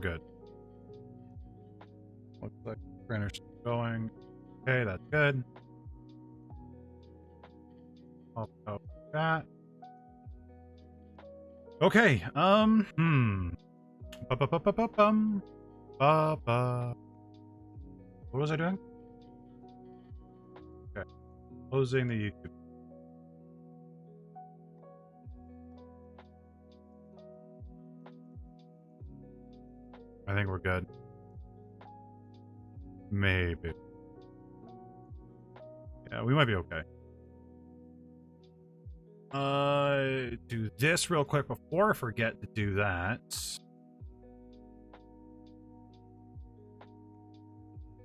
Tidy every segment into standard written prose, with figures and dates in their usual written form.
we're good. Looks like the printer's going. Okay, that's good. Pop out that. Okay, What was I doing? Okay. Closing the YouTube. I think we're good. Maybe. Yeah, we might be okay. Do this real quick before I forget to do that.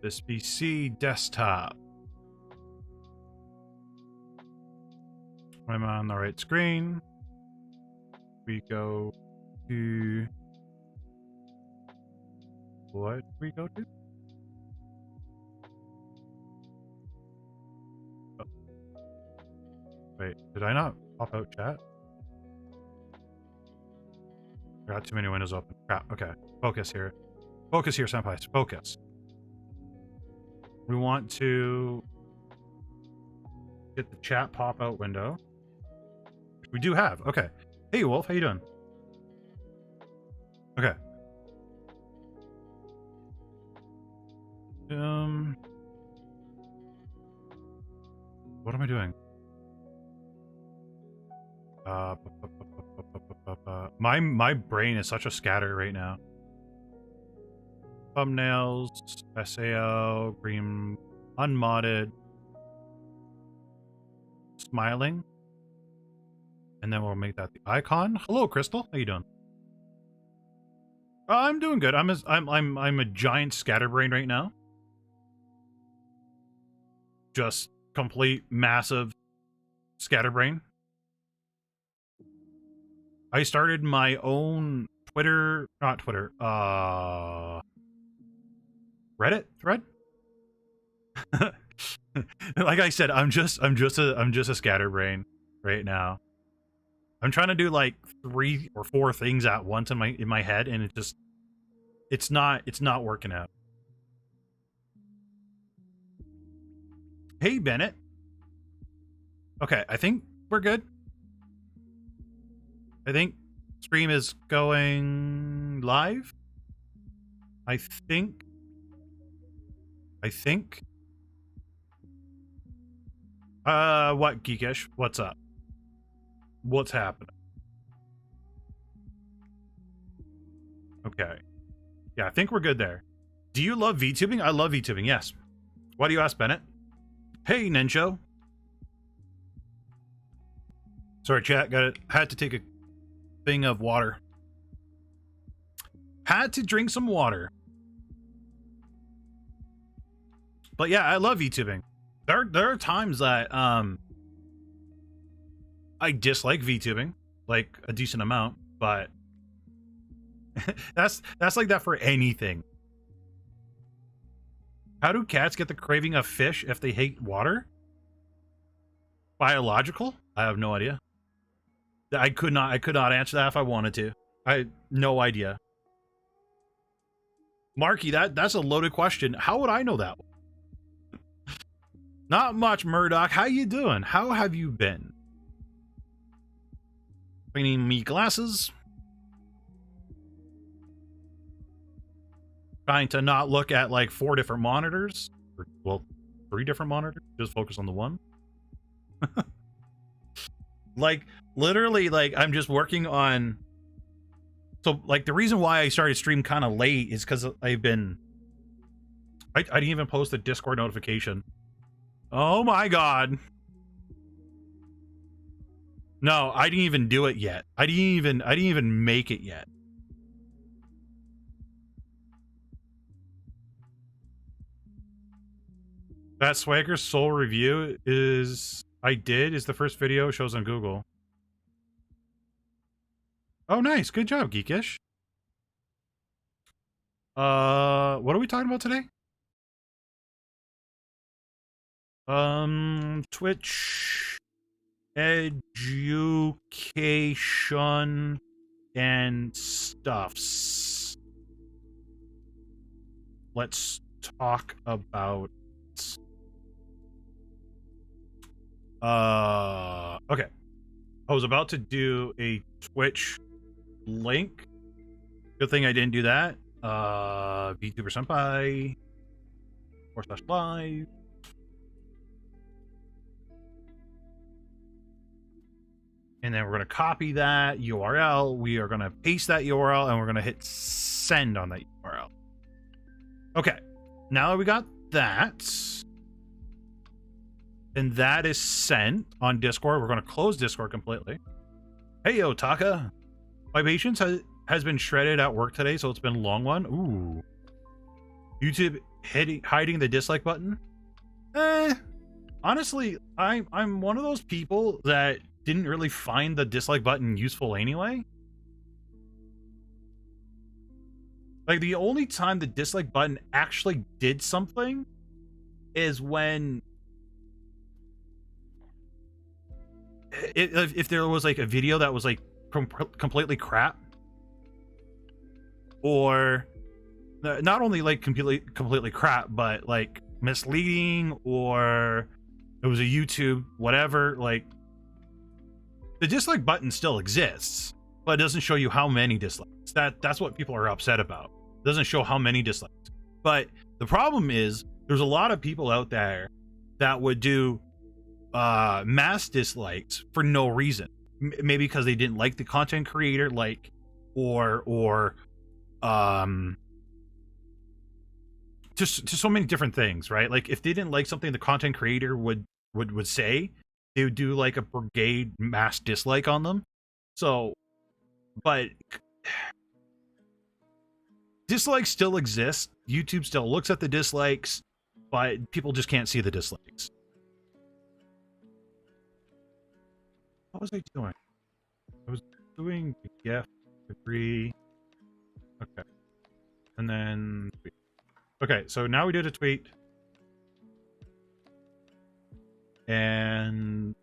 This PC desktop. I'm on the right screen. We go to... What do we go to? Oh. Wait, did I not pop out chat? I got too many windows open. Crap, okay. Focus here. Focus here, senpais. Focus. We want to get the chat pop-out window. We do have. Okay. Hey, Wolf. How you doing? Okay. What am I doing? My brain is such a scatter right now. Thumbnails, SAO, green, unmodded, smiling, and then we'll make that the icon. Hello, Crystal. How you doing? I'm doing good. I'm a giant scatterbrain right now. Just complete massive scatterbrain. I started my own not Twitter, Reddit thread. Like I said, I'm just a scatterbrain right now. I'm trying to do like 3 or 4 things at once in my head, and it's not working out. Hey, Bennett. Okay, I think we're good. I think stream is going live. I think. What, Geekish? What's up? What's happening? Okay. Yeah, I think we're good there. Do you love VTubing? I love VTubing, yes. Why do you ask, Bennett? Hey, Ninjo. Sorry, chat. Had to take a thing of water. Had to drink some water. But yeah, I love VTubing. There are times that I dislike VTubing, like a decent amount, but that's like that for anything. How do cats get the craving of fish if they hate water? Biological? I have no idea. I could not answer that if I wanted to. I no idea. Marky, that's a loaded question. How would I know that? Not much, Murdoch. How you doing? How have you been? Cleaning me glasses. Trying to not look at like 4 different monitors. Or, well, 3 different monitors. Just focus on the one. Like, literally, like, I'm just working on... So, like, the reason why I started stream kind of late is because I've been... I didn't even post a Discord notification. Oh my god. No, I didn't even do it yet. I didn't even make it yet. That Swagger Soul review is the first video, shows on Google. Oh, nice. Good job, Geekish. What are we talking about today? Twitch education and stuffs. let's talk about okay. I was about to do a Twitch link. Good thing I didn't do that. VTuber Senpai /live. And then we're going to copy that URL. We are going to paste that URL and we're going to hit send on that URL. Okay. Now that we got that, and that is sent on Discord, we're going to close Discord completely. Hey, yo, Taka. My patience has been shredded at work today, so it's been a long one. Ooh. YouTube hiding the dislike button? Honestly, I'm one of those people that didn't really find the dislike button useful anyway. Like, the only time the dislike button actually did something is when if there was like a video that was like completely crap, or not only like completely crap, but like misleading, or it was a YouTube whatever. Like, the dislike button still exists, but it doesn't show you how many dislikes. That's what people are upset about. It doesn't show how many dislikes. But the problem is there's a lot of people out there that would do mass dislikes for no reason. Maybe because they didn't like the content creator, like, or just so many different things, right? Like, if they didn't like something the content creator would say, they would do like a brigade mass dislike on them. So, but dislikes still exist. YouTube still looks at the dislikes, but people just can't see the dislikes. What was I doing? I was doing the GIF, agree. Okay. And then tweet. Okay, so now we did a tweet. And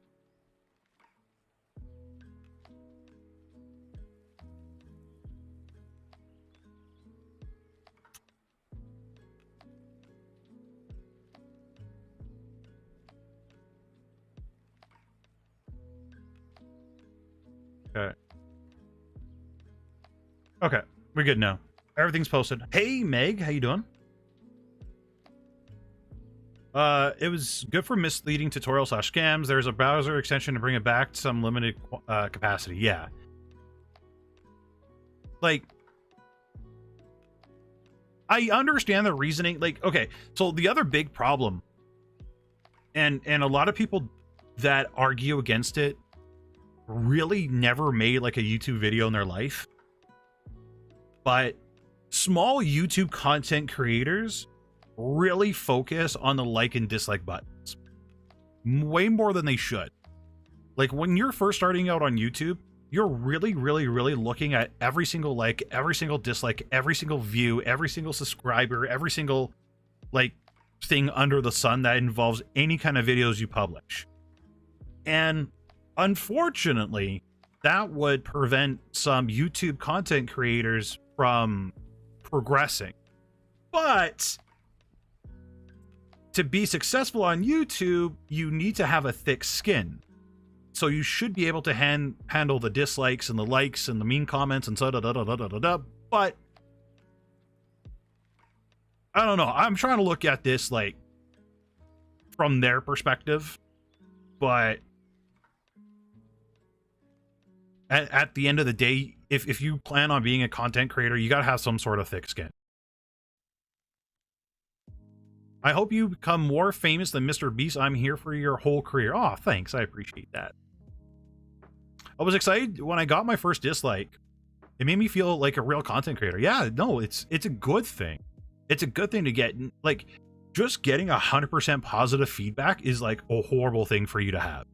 okay, we're good now. Everything's posted. Hey Meg, how you doing? It was good for misleading tutorial /scams. There's a browser extension to bring it back to some limited capacity. Yeah. Like, I understand the reasoning. Like, okay, so the other big problem, and a lot of people that argue against it really never made like a YouTube video in their life. But small YouTube content creators really focus on the like and dislike buttons way more than they should. Like, when you're first starting out on YouTube, you're really looking at every single like, every single dislike, every single view, every single subscriber, every single like thing under the sun that involves any kind of videos you publish. And unfortunately, that would prevent some YouTube content creators from progressing. But to be successful on YouTube, you need to have a thick skin. So you should be able to handle the dislikes and the likes and the mean comments and so da. But I don't know. I'm trying to look at this like from their perspective, but at the end of the day, if you plan on being a content creator, you gotta have some sort of thick skin. I hope you become more famous than Mr. Beast. I'm here for your whole career. Oh, thanks. I appreciate that. I was excited when I got my first dislike. It made me feel like a real content creator. Yeah, no, it's a good thing. It's a good thing to get. Like, just getting 100% positive feedback is like a horrible thing for you to have.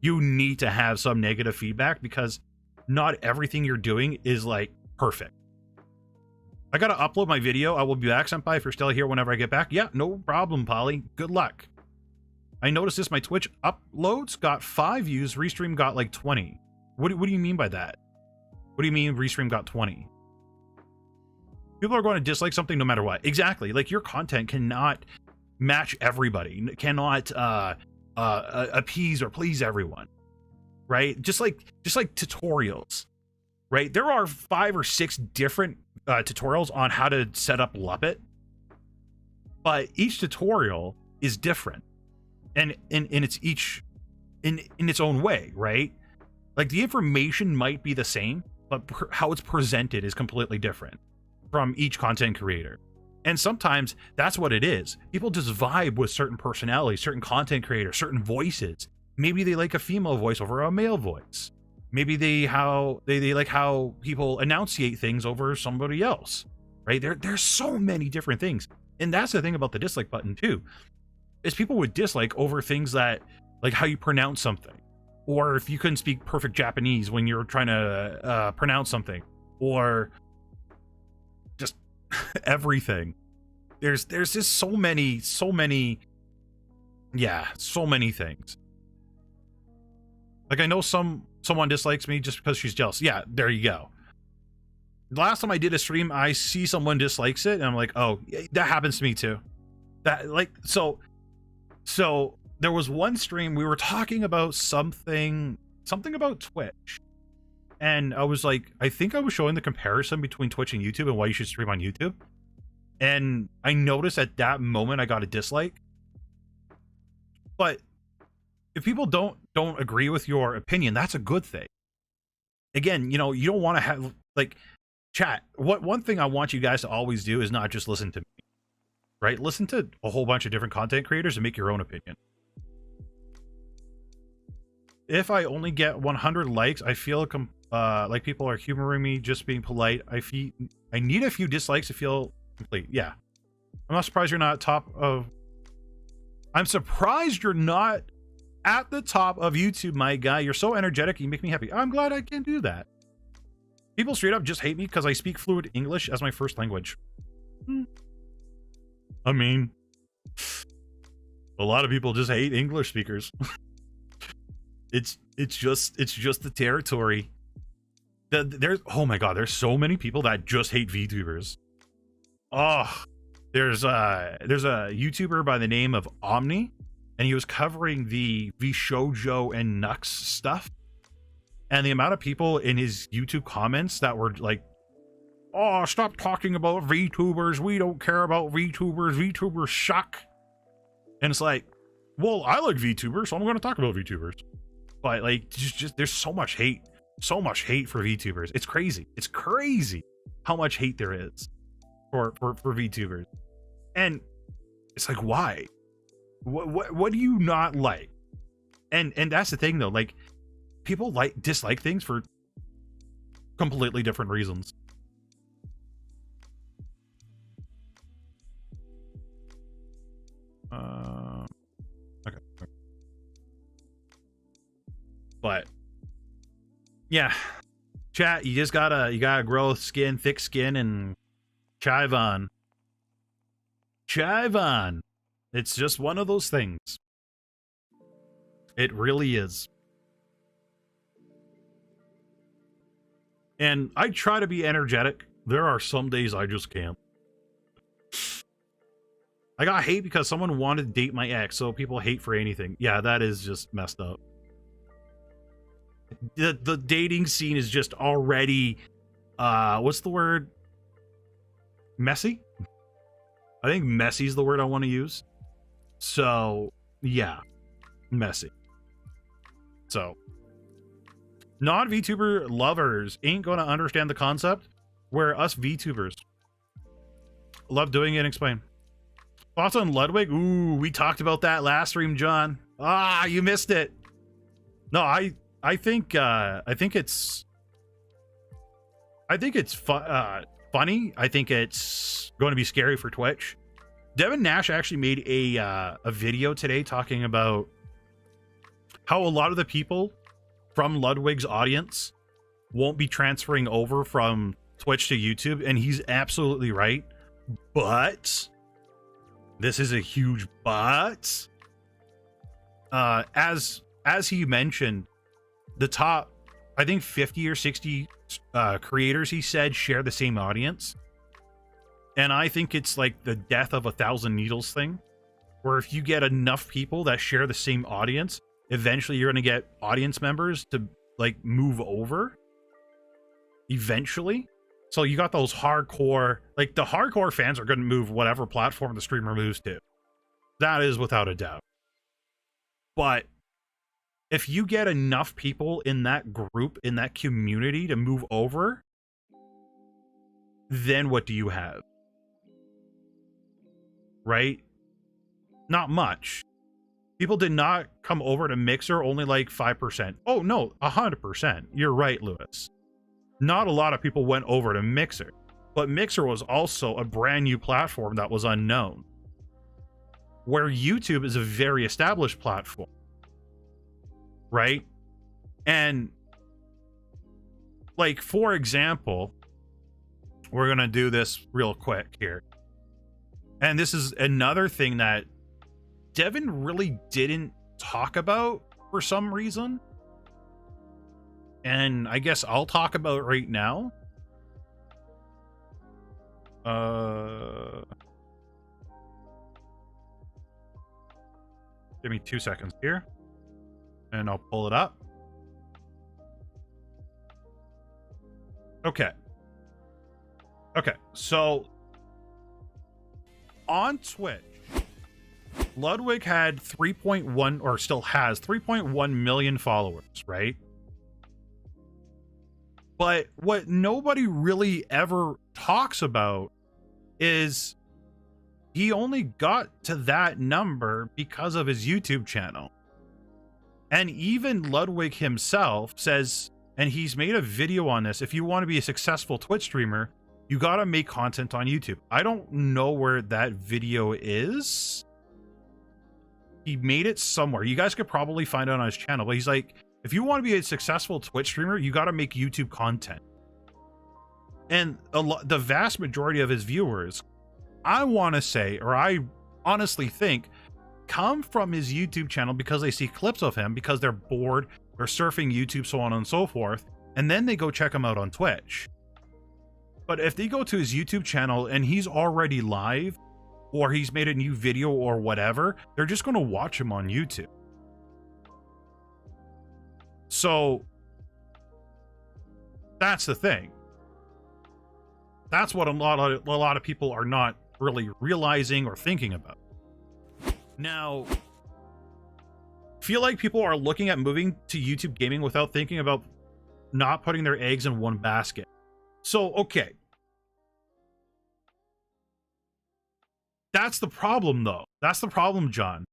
You need to have some negative feedback because not everything you're doing is like perfect. I gotta upload my video. I will be back, Senpai, if you're still here whenever I get back. Yeah, no problem, Polly. Good luck. I noticed this. My Twitch uploads got 5 views. Restream got like 20. What do you mean by that? What do you mean Restream got 20? People are going to dislike something no matter what. Exactly. Like, your content cannot match everybody, cannot appease or please everyone, right? Just like tutorials, right? There are 5 or 6 different tutorials on how to set up Luppet, but each tutorial is different, and it's each in its own way, right? Like, the information might be the same, but how it's presented is completely different from each content creator. And sometimes that's what it is. People just vibe with certain personalities, certain content creators, certain voices. Maybe they like a female voice over a male voice. Maybe they like how people enunciate things over somebody else, right? There's so many different things. And that's the thing about the dislike button too, is people would dislike over things that, like, how you pronounce something, or if you couldn't speak perfect Japanese when you're trying to pronounce something, or just everything. There's just so many things. Like, I know someone dislikes me just because she's jealous. Yeah, there you go. The last time I did a stream, I see someone dislikes it, and I'm like, oh, that happens to me too. That, like, so there was one stream we were talking about something about Twitch, and I was like, I think I was showing the comparison between Twitch and YouTube and why you should stream on YouTube, and I noticed at that moment I got a dislike. But if people don't agree with your opinion, that's a good thing. Again, you know, you don't want to have, like, chat. One thing I want you guys to always do is not just listen to me, right? Listen to a whole bunch of different content creators and make your own opinion. If I only get 100 likes, I feel like people are humoring me, just being polite. I need a few dislikes to feel complete. Yeah. I'm not surprised you're not I'm surprised you're not at the top of YouTube, my guy. You're so energetic. You make me happy. I'm glad I can do that. People straight up just hate me because I speak fluent English as my first language. I mean, a lot of people just hate English speakers. It's just the territory. Oh my god, there's so many people that just hate VTubers. Oh, there's a YouTuber by the name of Omni, and he was covering the Shoujo and Nux stuff, and the amount of people in his YouTube comments that were like, oh, stop talking about VTubers, we don't care about VTubers, VTubers suck. And it's like, well, I like VTubers, so I'm going to talk about VTubers. But, like, just there's so much hate for VTubers. It's crazy how much hate there is for VTubers. And it's like, why? What do you not like? And that's the thing, though. Like, people dislike things for completely different reasons. Okay. But yeah, chat, you gotta grow thick skin and chive on. It's just one of those things. It really is. And I try to be energetic. There are some days I just can't. I got hate because someone wanted to date my ex, so people hate for anything. Yeah, that is just messed up. The dating scene is just already, what's the word? Messy? I think messy is the word I want to use. So, yeah, messy. So, non-VTuber lovers ain't gonna understand the concept, where us VTubers love doing it and explain. Thoughts on Ludwig? Ooh, we talked about that last stream, John. Ah, you missed it. No, I think it's funny. I think it's going to be scary for Twitch. Devin Nash actually made a video today talking about how a lot of the people from Ludwig's audience won't be transferring over from Twitch to YouTube, and he's absolutely right. But this is a huge but. As he mentioned, the top, I think 50 or 60 creators, he said, share the same audience. And I think it's like the death of a thousand needles thing, where if you get enough people that share the same audience, eventually you're going to get audience members to like move over. Eventually. So you got those hardcore, like the hardcore fans are going to move whatever platform the streamer moves to. That is without a doubt. But if you get enough people in that group, in that community to move over, then what do you have? Right? Not much. People did not come over to Mixer, only like 5%. Oh, no, 100%. You're right, Lewis. Not a lot of people went over to Mixer. But Mixer was also a brand new platform that was unknown. Where YouTube is a very established platform. Right? And, like, for example, we're going to do this real quick here. And this is another thing that Devin really didn't talk about for some reason. And I guess I'll talk about it right now. Give me 2 seconds here. And I'll pull it up. Okay. Okay, so on Twitch, Ludwig had 3.1, or still has 3.1 million followers, right? But what nobody really ever talks about is he only got to that number because of his YouTube channel. And even Ludwig himself says, and he's made a video on this, if you want to be a successful Twitch streamer, you got to make content on YouTube. I don't know where that video is. He made it somewhere. You guys could probably find it on his channel, but he's like, if you want to be a successful Twitch streamer, you got to make YouTube content. And the vast majority of his viewers, I want to say, or I honestly think, come from his YouTube channel because they see clips of him, because they're bored, they're surfing YouTube, so on and so forth, and then they go check him out on Twitch. But if they go to his YouTube channel and he's already live, or he's made a new video or whatever, they're just going to watch him on YouTube. So that's the thing. That's what a lot of people are not really realizing or thinking about. Now, feel like people are looking at moving to YouTube gaming without thinking about not putting their eggs in one basket. So, okay. That's the problem, though. That's the problem, John.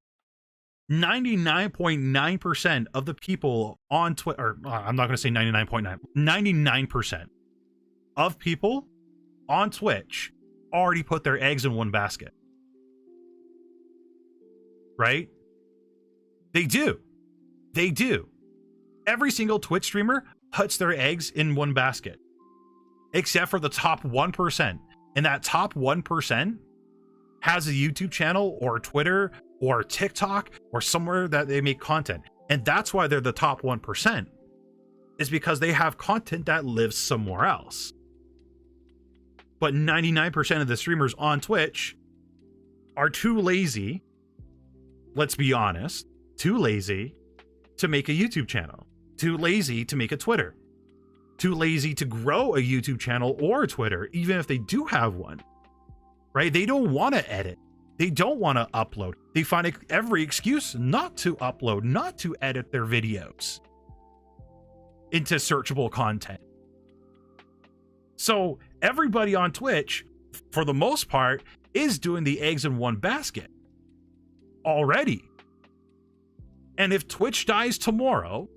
99.9% of the people on Twitter, I'm not going to say 99.9, 99% of people on Twitch already put their eggs in one basket. Right? They do. They do. Every single Twitch streamer puts their eggs in one basket. Except for the top 1%. And that top 1% has a YouTube channel or Twitter or TikTok or somewhere that they make content. And that's why they're the top 1%. Is because they have content that lives somewhere else. But 99% of the streamers on Twitch are too lazy, let's be honest, too lazy to make a YouTube channel. Too lazy to make a Twitter. Too lazy to grow a YouTube channel or a Twitter, even if they do have one. Right? They don't want to edit. They don't want to upload. They find every excuse not to upload, not to edit their videos into searchable content. So everybody on Twitch, for the most part, is doing the eggs in one basket already. And if Twitch dies tomorrow,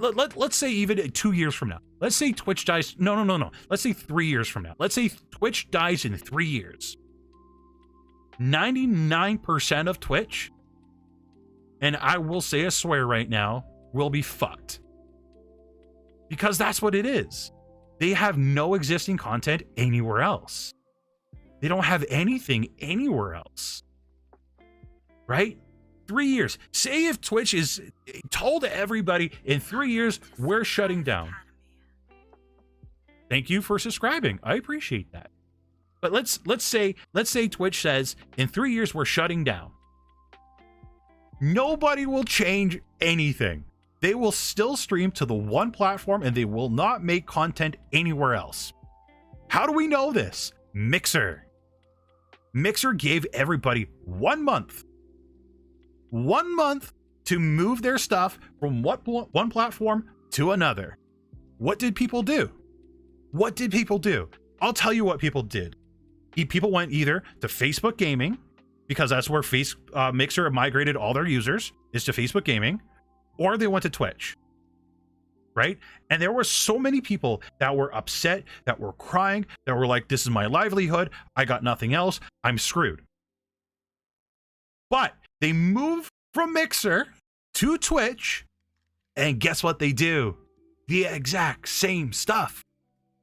let's say even 2 years from now, let's say Twitch dies, no. Let's say 3 years from now. Let's say Twitch dies in 3 years. 99% of Twitch, and I will say a swear right now, will be fucked. Because that's what it is. They have no existing content anywhere else. They don't have anything anywhere else. Right? 3 years. Say if Twitch is told to everybody in 3 years, we're shutting down. Thank you for subscribing. I appreciate that. But let's say Twitch says in 3 years we're shutting down. Nobody will change anything. They will still stream to the one platform and they will not make content anywhere else. How do we know this? Mixer. Mixer gave everybody 1 month. 1 month to move their stuff from one platform to another. What did people do? What did people do? I'll tell you what people did. People went either to Facebook Gaming, because that's where Mixer migrated all their users, is to Facebook Gaming, or they went to Twitch, right? And there were so many people that were upset, that were crying, that were like, this is my livelihood, I got nothing else, I'm screwed. But they moved from Mixer to Twitch, and guess what they do? The exact same stuff.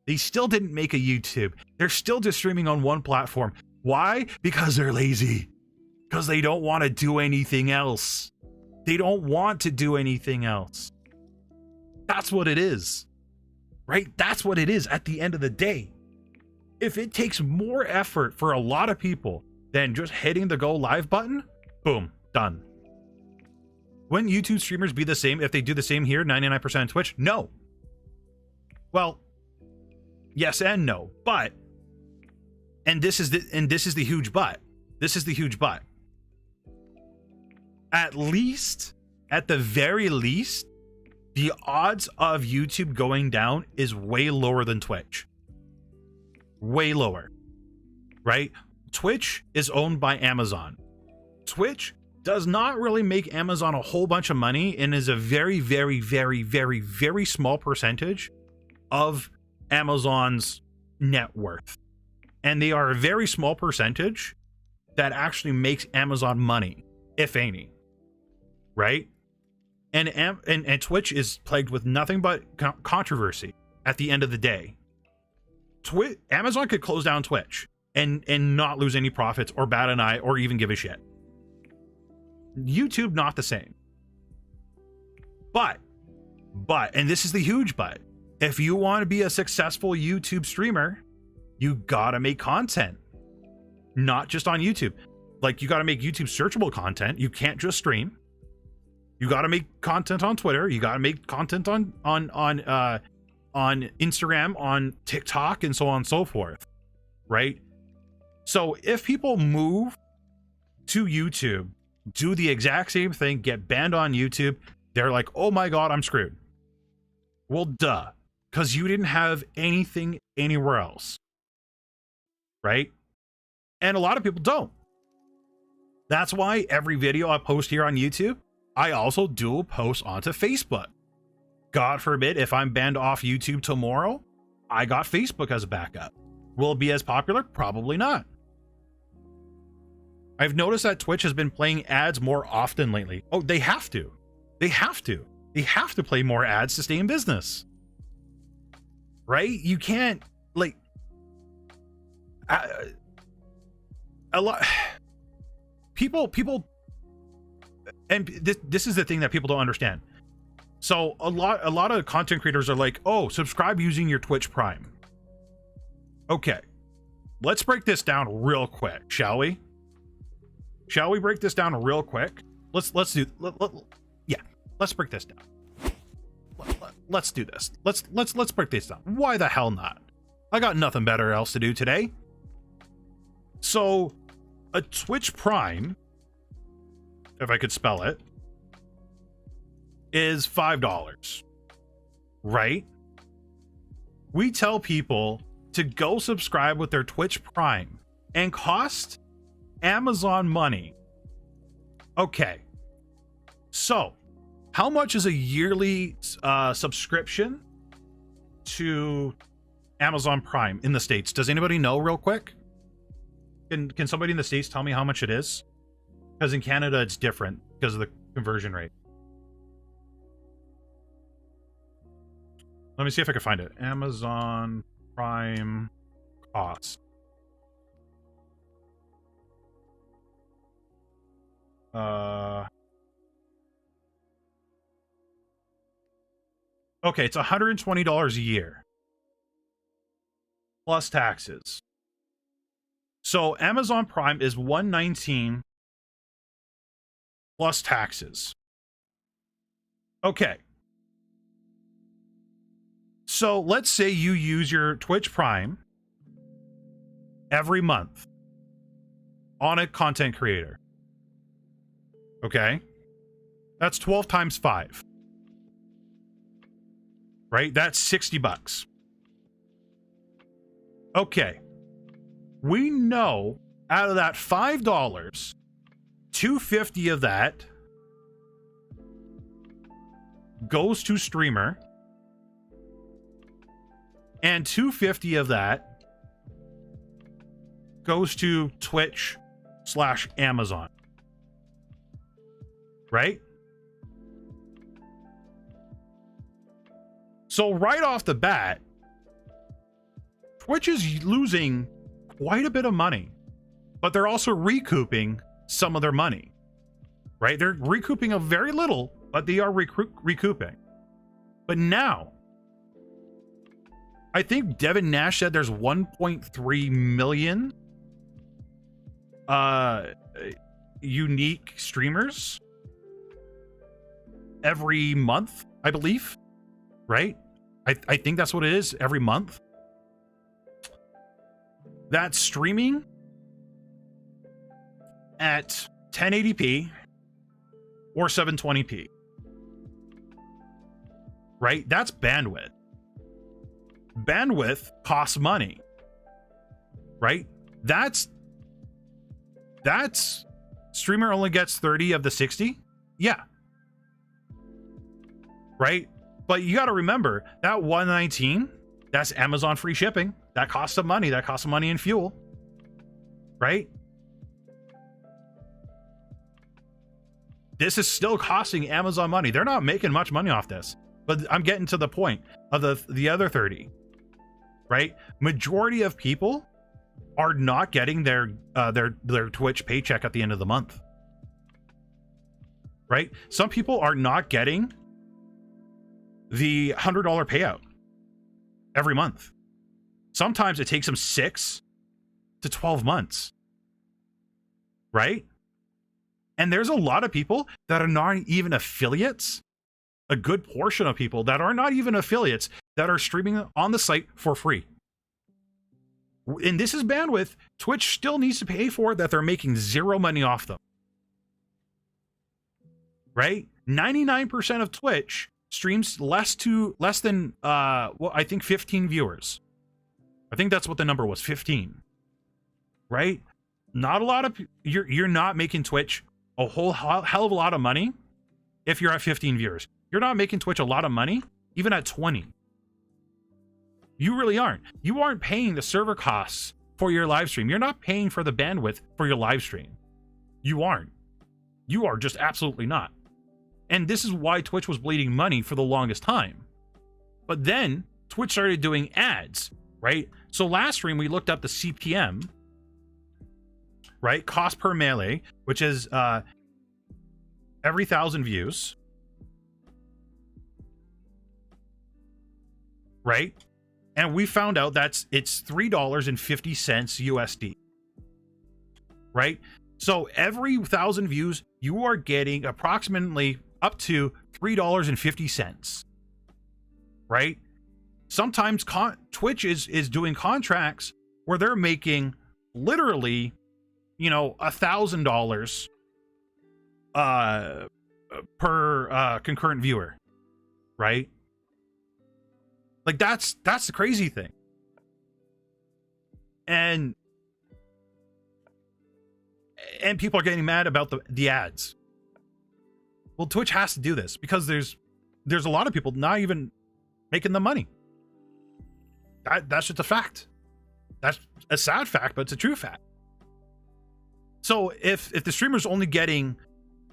They still didn't make a YouTube. They're still just streaming on one platform. Why? Because they're lazy. Because they don't want to do anything else. They don't want to do anything else. That's what it is. Right? That's what it is at the end of the day. If it takes more effort for a lot of people than just hitting the go live button, boom, done. Wouldn't YouTube streamers be the same if they do the same here, 99% on Twitch? No. Well, yes and no, but, and this is the huge but. This is the huge but. At the very least, the odds of YouTube going down is way lower than Twitch. Way lower, right? Twitch is owned by Amazon. Twitch does not really make Amazon a whole bunch of money and is a very, very, very, very, very small percentage of Amazon's net worth. And they are a very small percentage that actually makes Amazon money, if any. Right? And Twitch is plagued with nothing but controversy at the end of the day. Amazon could close down Twitch and not lose any profits or bat an eye or even give a shit. YouTube, not the same. But, and this is the huge but, if you want to be a successful YouTube streamer, you gotta make content. Not just on YouTube. Like, you gotta make YouTube searchable content. You can't just stream. You gotta make content on Twitter. You gotta make content on Instagram, on TikTok, and so on and so forth. Right? So if people move to YouTube, do the exact same thing, get banned on YouTube, they're like, oh my god, I'm screwed. Well, duh. Because you didn't have anything anywhere else. Right? And a lot of people don't. That's why every video I post here on YouTube, I also do a post onto Facebook. God forbid, if I'm banned off YouTube tomorrow, I got Facebook as a backup. Will it be as popular? Probably not. I've noticed that Twitch has been playing ads more often lately. Oh, they have to. They have to. They have to play more ads to stay in business. Right? You can't, like, a lot people, and this is the thing that people don't understand. So a lot of content creators are like, oh, subscribe using your Twitch Prime. Okay, let's break this down real quick, shall we? Shall we break this down real quick? Let's break this down. Let's do this. Let's break this down. Why the hell not? I got nothing better else to do today. So, a Twitch Prime, if I could spell it, is $5, right? We tell people to go subscribe with their Twitch Prime and cost Amazon money. Okay, so how much is a yearly subscription to Amazon Prime in the States? Does anybody know real quick? Can somebody in the States tell me how much it is? Because in Canada it's different because of the conversion rate. Let me see if I can find it. Amazon Prime cost. Okay, it's $120 a year. Plus taxes. So Amazon Prime is $119 plus taxes. Okay. So let's say you use your Twitch Prime every month on a content creator. Okay. That's 12 times 5. Right? That's $60. Okay. We know out of that $5, $2.50 of that goes to streamer, and $2.50 of that goes to Twitch/Amazon. Right? So right off the bat, Twitch is losing quite a bit of money, but they're also recouping some of their money, right? They're recouping a very little, but they are recouping. But now, I think Devin Nash said there's 1.3 million unique streamers every month, I believe, right? I think that's what it is, every month. That's streaming at 1080p or 720p. Right? That's bandwidth. Bandwidth costs money. Right? That's streamer only gets 30 of the 60? Yeah. Right? But you got to remember that 119, that's Amazon free shipping. That costs some money. That costs some money in fuel. Right? This is still costing Amazon money. They're not making much money off this. But I'm getting to the point of the other 30. Right? Majority of people are not getting their Twitch paycheck at the end of the month. Right? Some people are not getting the $100 payout every month. Sometimes it takes them 6 to 12 months. Right? And there's a lot of people that are not even affiliates. A good portion of people that are not even affiliates that are streaming on the site for free. And this is bandwidth. Twitch still needs to pay for it, that they're making zero money off them. Right? 99% of Twitch streams less than well, I think 15 viewers. I think that's what the number was, 15. Right? Not a lot of you're not making Twitch a whole hell of a lot of money if you're at 15 viewers. You're not making Twitch a lot of money even at 20. You really aren't. You aren't paying the server costs for your live stream. You're not paying for the bandwidth for your live stream. You aren't. You are just absolutely not. And this is why Twitch was bleeding money for the longest time. But then Twitch started doing ads, right? So last stream we looked up the CPM, right? Cost per melee, which is every 1,000 views, right? And we found out it's $3.50 USD, right? So every 1,000 views, you are getting approximately up to $3.50, right? Sometimes Twitch is doing contracts where they're making literally, $1,000 per concurrent viewer, right? Like that's the crazy thing. And people are getting mad about the ads. Well, Twitch has to do this because there's a lot of people not even making the money. That's just a fact. That's a sad fact, but it's a true fact. So if the streamer's only getting,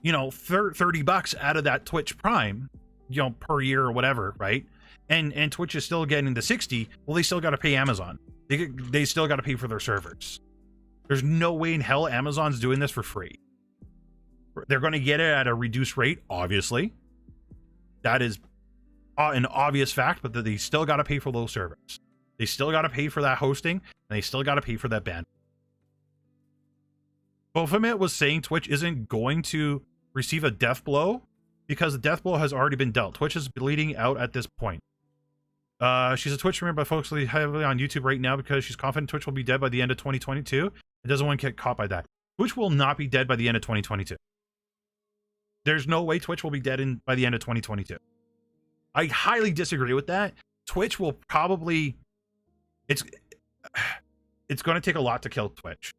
$30 out of that Twitch Prime, per year or whatever, right? And Twitch is still getting the 60, well, they still got to pay Amazon. They still got to pay for their servers. There's no way in hell Amazon's doing this for free. They're going to get it at a reduced rate, obviously. That is an obvious fact, but they still got to pay for those servers. They still got to pay for that hosting, and they still got to pay for that bandwidth. Baphomet was saying Twitch isn't going to receive a death blow because the death blow has already been dealt. Twitch is bleeding out at this point. She's a Twitch streamer, but focusing heavily on YouTube right now because she's confident Twitch will be dead by the end of 2022. It doesn't want to get caught by that. Twitch will not be dead by the end of 2022. There's no way Twitch will be dead by the end of 2022. I highly disagree with that. Twitch will probably... It's going to take a lot to kill Twitch.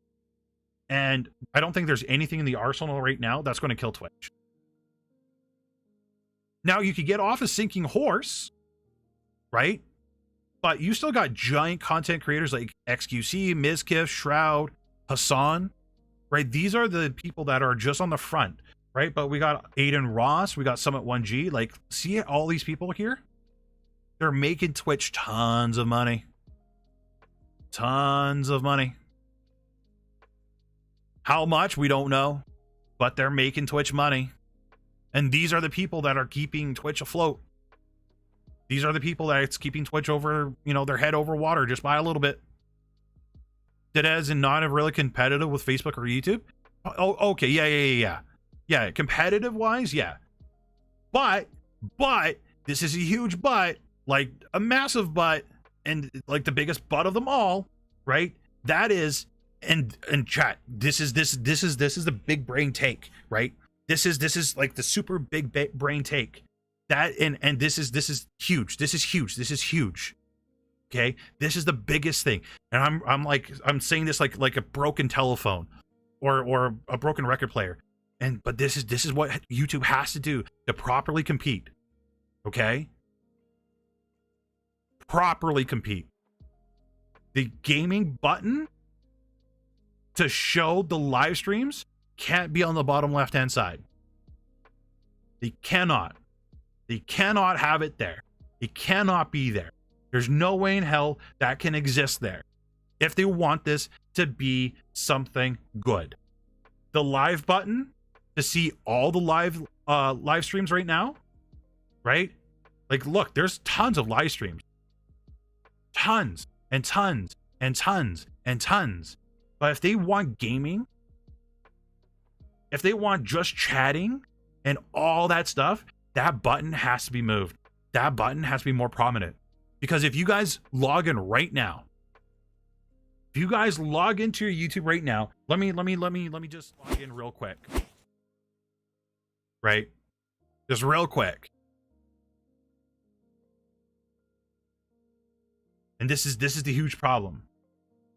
And I don't think there's anything in the arsenal right now that's going to kill Twitch. Now, you could get off a sinking horse, right? But you still got giant content creators like XQC, Mizkif, Shroud, Hassan, right? These are the people that are just on the front, right? But we got Aiden Ross, we got Summit 1G. Like, see all these people here? They're making Twitch tons of money. Tons of money. How much? We don't know. But they're making Twitch money. And these are the people that are keeping Twitch afloat. These are the people that's keeping Twitch over, you know, their head over water just by a little bit. That as in not really competitive with Facebook or YouTube. Oh, okay. Yeah. Yeah, competitive wise, yeah. But this is a huge but, like a massive but, and like the biggest but of them all, right? That is, and chat, this is the big brain take, right? This is like the super big brain take. That and this is huge. This is huge. Okay, this is the biggest thing, and I'm saying this like a broken telephone, or a broken record player, but this is what YouTube has to do to properly compete. Okay, properly compete. The gaming button to show the live streams can't be on the bottom left hand side. They cannot have it there. It cannot be there. There's no way in hell that can exist there if they want this to be something good. The live button to see all the live streams right now, right? Like, look, there's tons of live streams. Tons and tons and tons and tons. But if they want gaming, if they want just chatting and all that stuff, that button has to be moved. That button has to be more prominent. Because if you guys log in right now, if you guys log into your YouTube right now, let me just log in real quick. Right? Just real quick. And this is the huge problem.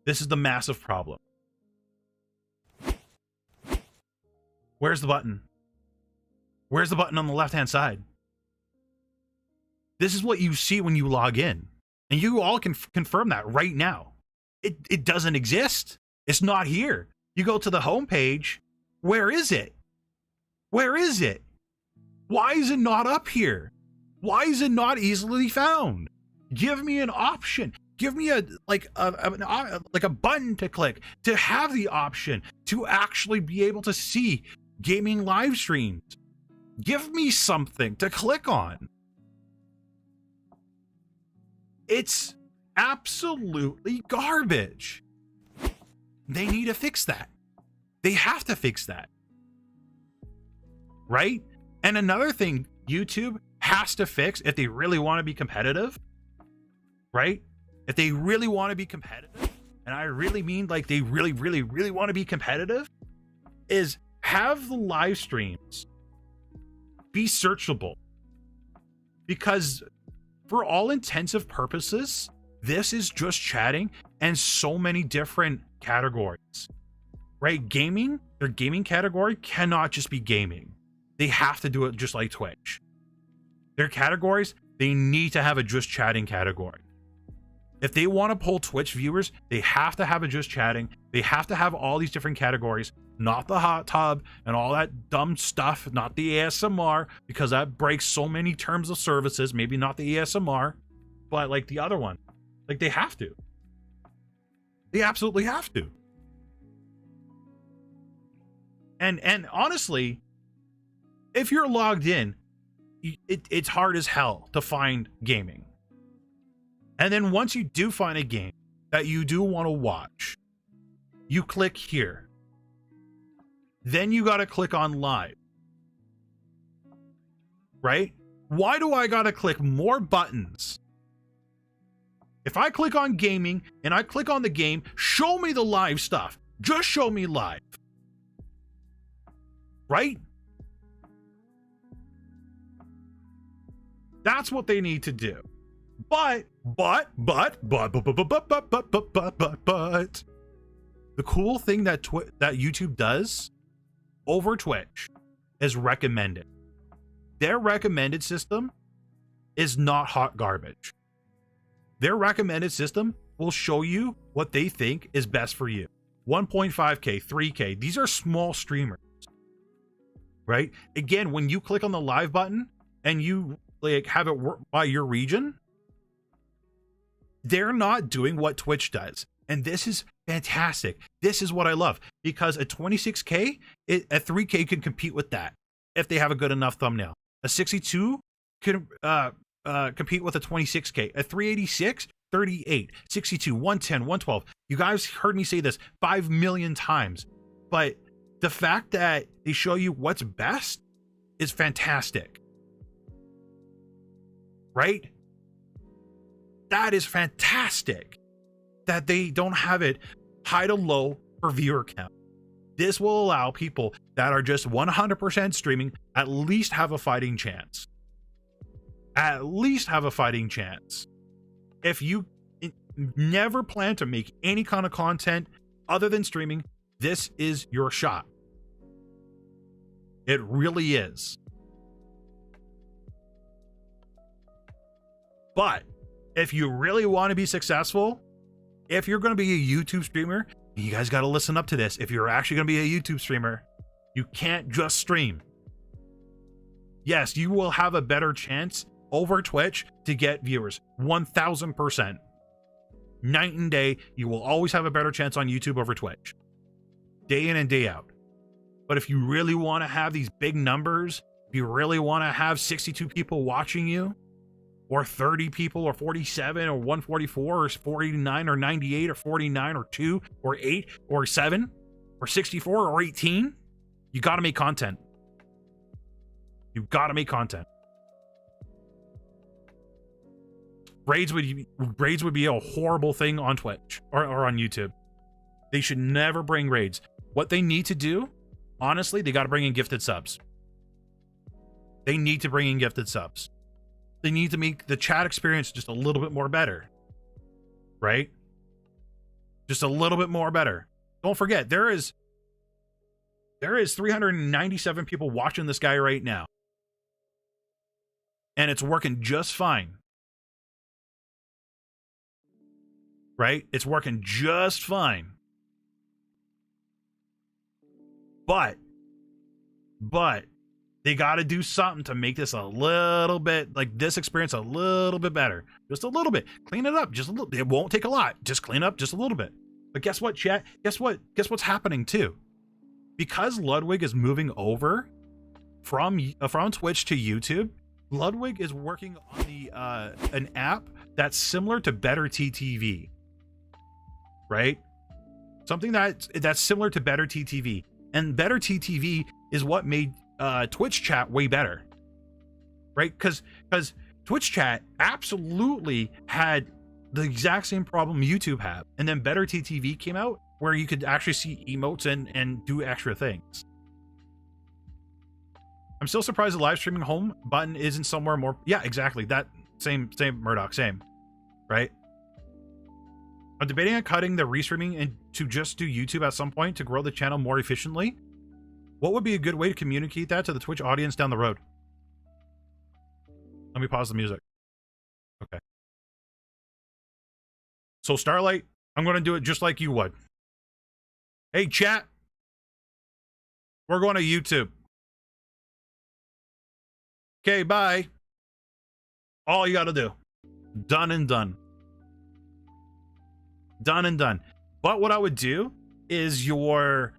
This is the massive problem. Where's the button? Where's the button on the left-hand side? This is what you see when you log in. And you all can confirm that right now. It doesn't exist. It's not here. You go to the homepage. Where is it? Where is it? Why is it not up here? Why is it not easily found? Give me an option. Give me a button to click to have the option to actually be able to see gaming live streams. Give me something to click on. It's absolutely garbage. They need to fix that. They have to fix that. Right? And another thing YouTube has to fix if they really want to be competitive, right? If they really want to be competitive, and I really mean like they really want to be competitive, is have the live streams be searchable. Because for all intensive purposes, this is just chatting and so many different categories, right? Gaming, their gaming category cannot just be gaming. They have to do it just like Twitch. Their categories, they need to have a just chatting category. If they want to pull Twitch viewers, they have to have a just chatting. They have to have all these different categories, not the hot tub and all that dumb stuff, not the ASMR, because that breaks so many terms of services. Maybe not the ASMR, but like the other one. Like they have to. They absolutely have to. And honestly, if you're logged in, it's hard as hell to find gaming. And then once you do find a game that you do want to watch, you click here. Then you got to click on live. Right? Why do I got to click more buttons? If I click on gaming and I click on the game, show me the live stuff. Just show me live. Right? That's what they need to do. But the cool thing that YouTube does over Twitch is recommended. Their recommended system is not hot garbage. Their recommended system will show you what they think is best for you. 1.5K, 3K. These are small streamers. Right? Again, when you click on the live button and you like have it work by your region, they're not doing what Twitch does. And this is fantastic. This is what I love, because a 26K, a 3K can compete with that if they have a good enough thumbnail. A 62 can compete with a 26K. A 386, 38, 62, 110, 112. You guys heard me say this 5 million times, but the fact that they show you what's best is fantastic. Right? That is fantastic that they don't have it high to low for viewer count. This will allow people that are just 100% streaming at least have a fighting chance. At least have a fighting chance. If you never plan to make any kind of content other than streaming, this is your shot. It really is. But if you really want to be successful, if you're going to be a YouTube streamer, you guys got to listen up to this. If you're actually going to be a YouTube streamer, you can't just stream. Yes, you will have a better chance over Twitch to get viewers. 1000%. Night and day, you will always have a better chance on YouTube over Twitch. Day in and day out. But if you really want to have these big numbers, if you really want to have 62 people watching you, or 30 people, or 47, or 144, or 49, or 98, or 49, or 2, or 8, or 7, or 64, or 18, you got to make content. You've got to make content. Raids would be a horrible thing on Twitch or on YouTube. They should never bring raids. What they need to do, honestly, they got to bring in gifted subs. They need to bring in gifted subs. They need to make the chat experience just a little bit more better. Right? Just a little bit more better. Don't forget, there is 397 people watching this guy right now. And it's working just fine. Right? It's working just fine. But they got to do something to make this a little bit, like this experience a little bit better. Just a little bit. Clean it up just a little. It won't take a lot. Just clean up just a little bit. But guess what, chat? Guess what's happening too? Because Ludwig is moving over from Twitch to YouTube, Ludwig is working on the an app that's similar to Better TTV. Right? Something that's similar to Better TTV. And Better TTV is what made Twitch chat way better, right? Because Twitch chat absolutely had the exact same problem YouTube had, and then Better TTV came out where you could actually see emotes and do extra things. I'm still surprised the live streaming home button isn't somewhere more. Yeah, exactly. That same Murdoch, same, right? I'm debating on cutting the restreaming and to just do YouTube at some point to grow the channel more efficiently. What would be a good way to communicate that to the Twitch audience down the road? Let me pause the music. Okay. So Starlight, I'm going to do it just like you would. Hey, chat. We're going to YouTube. Okay, bye. All you got to do. Done and done. Done and done. But what I would do is your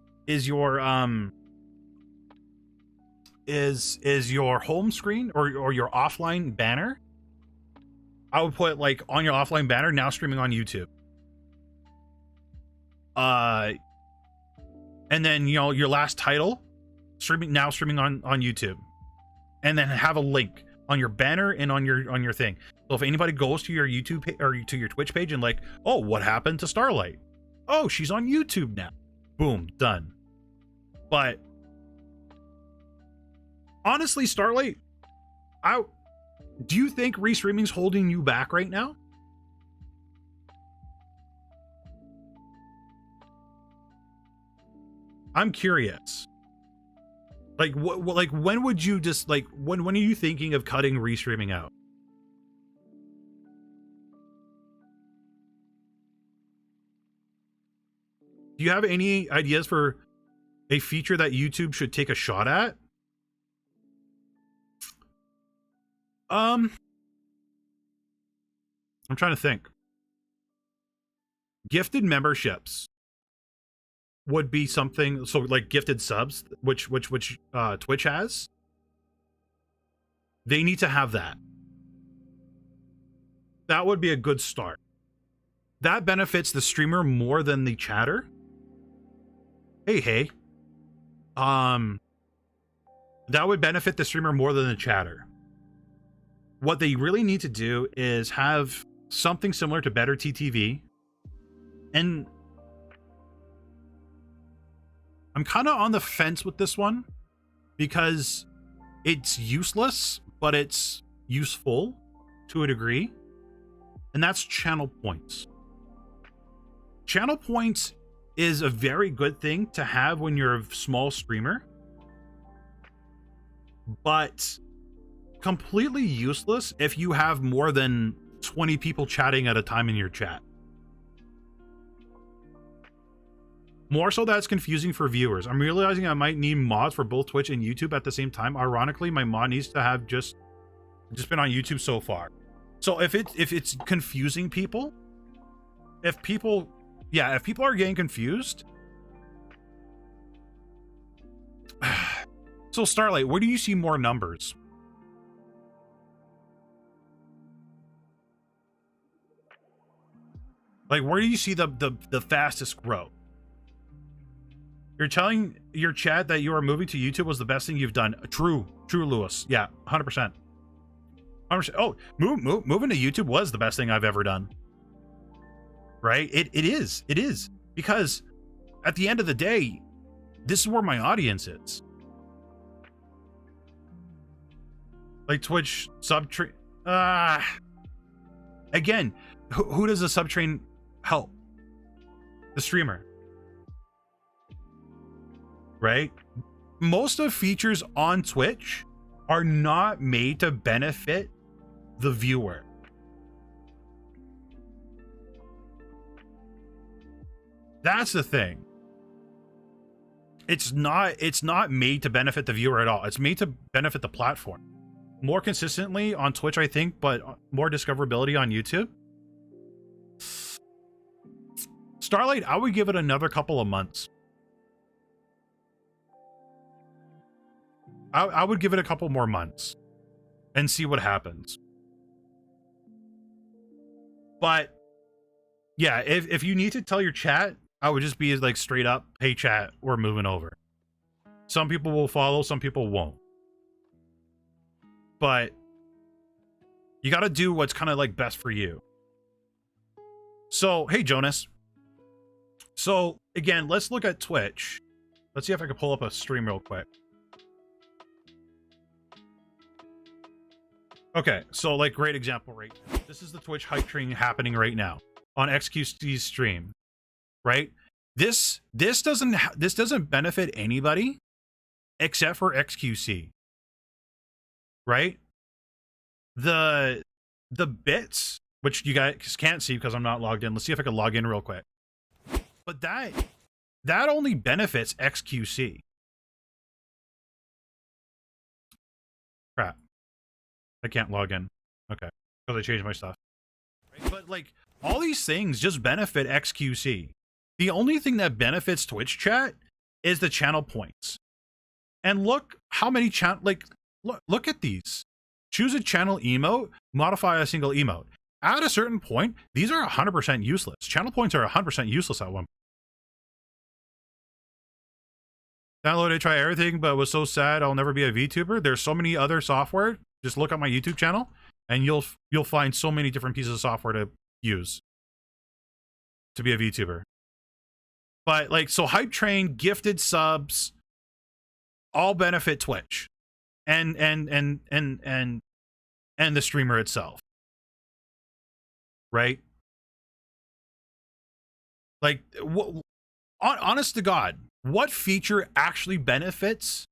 home screen or your offline banner. I would put like on your offline banner now streaming on YouTube. and then your last title, streaming on YouTube, and then have a link on your banner and on your thing. So if anybody goes to your YouTube or to your Twitch page and like, oh, what happened to Starlight? Oh, she's on YouTube now. Boom, done. But honestly, Starlight, do you think restreaming's holding you back right now? I'm curious. Like like when would you just like when are you thinking of cutting restreaming out? Do you have any ideas for a feature that YouTube should take a shot at? I'm trying to think. Gifted memberships would be something, so like gifted subs, which Twitch has. They need to have that. That would be a good start. That benefits the streamer more than the chatter. Hey. That would benefit the streamer more than the chatter. What they really need to do is have something similar to Better TTV. And I'm kind of on the fence with this one because it's useless, but it's useful to a degree. And that's channel points. Channel points is a very good thing to have when you're a small streamer, but completely useless if you have more than 20 people chatting at a time in your chat. More so that's confusing for viewers. I'm realizing I might need mods for both Twitch and YouTube at the same time. Ironically, my mod needs to have just been on YouTube so far. So if it's confusing people, if people are getting confused. So Starlight, where do you see more numbers? Like, where do you see the fastest growth? You're telling your chat that your moving to YouTube was the best thing you've done. True, Lewis. Yeah, 100%. 100%. Oh, moving to YouTube was the best thing I've ever done. Right? It is. Because at the end of the day, this is where my audience is. Like Twitch subtrain. Again, who does the subtrain help? The streamer. Right? Most of features on Twitch are not made to benefit the viewer. That's the thing. It's not made to benefit the viewer at all. It's made to benefit the platform. More consistently on Twitch, I think, but more discoverability on YouTube. Starlight, I would give it another couple of months. I would give it a couple more months and see what happens. But yeah, if you need to tell your chat, I would just be like straight up, hey chat, we're moving over. Some people will follow, some people won't. But you got to do what's kind of like best for you. So, hey Jonas. So again, let's look at Twitch. Let's see if I can pull up a stream real quick. Okay, so like great example right now. This is the Twitch hype train happening right now on XQC's stream, right? This doesn't benefit anybody except for XQC, right? The bits, which you guys can't see because I'm not logged in. Let's see if I can log in real quick. But that only benefits XQC. Crap. I can't log in. Okay. Because I changed my stuff. Right? But like all these things just benefit XQC. The only thing that benefits Twitch chat is the channel points. And look how many look at these. Choose a channel emote, modify a single emote. At a certain point, these are 100% useless. Channel points are 100% useless at one point. Downloaded, try everything, but was so sad I'll never be a VTuber. There's so many other software. Just look at my YouTube channel, and you'll find so many different pieces of software to use to be a VTuber. But like, so Hype Train, gifted subs, all benefit Twitch, and the streamer itself, right? Like, honest to God, what feature actually benefits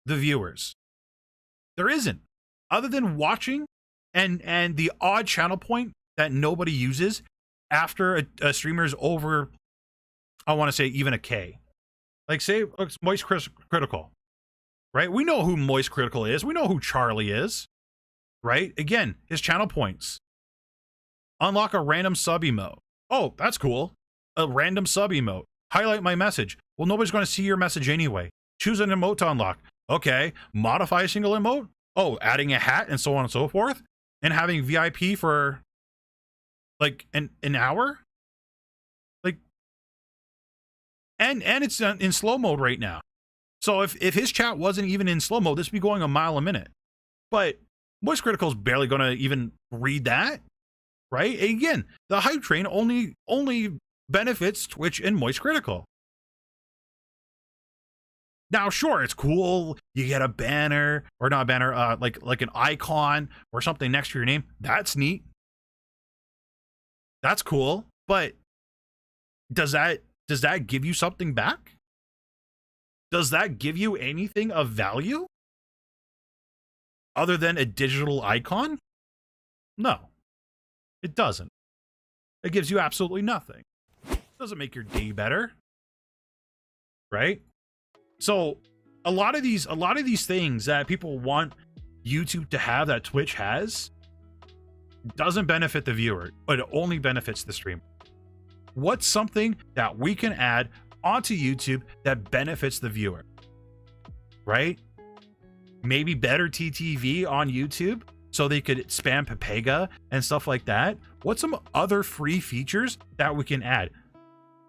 the viewers? There isn't, other than watching and the odd channel point that nobody uses after a streamer's over, I want to say even a K. Like, say Moist Critical, right? We know who Moist Critical is. We know who Charlie is, right? Again, his channel points. Unlock a random sub emote. Oh, that's cool. A random sub emote. Highlight my message. Well, nobody's going to see your message anyway. Choose an emote to unlock. Okay. Modify a single emote. Oh, adding a hat and so on and so forth. And having VIP for like an hour. Like, and it's in slow mode right now. So if his chat wasn't even in slow mode, this would be going a mile a minute. But Moist Critical is barely going to even read that, right? Again, the Hype Train only benefits Twitch and Moist Critical. Now, sure, it's cool. You get a banner, or not a banner, like an icon or something next to your name. That's neat. That's cool. But does that give you something back? Does that give you anything of value other than a digital icon? No, it doesn't. It gives you absolutely nothing. It doesn't make your day better, right? So a lot of these things that people want YouTube to have that Twitch has doesn't benefit the viewer, but it only benefits the streamer. What's something that we can add onto YouTube that benefits the viewer, right? Maybe better TTV on YouTube so they could spam Pepega and stuff like that. What's some other free features that we can add,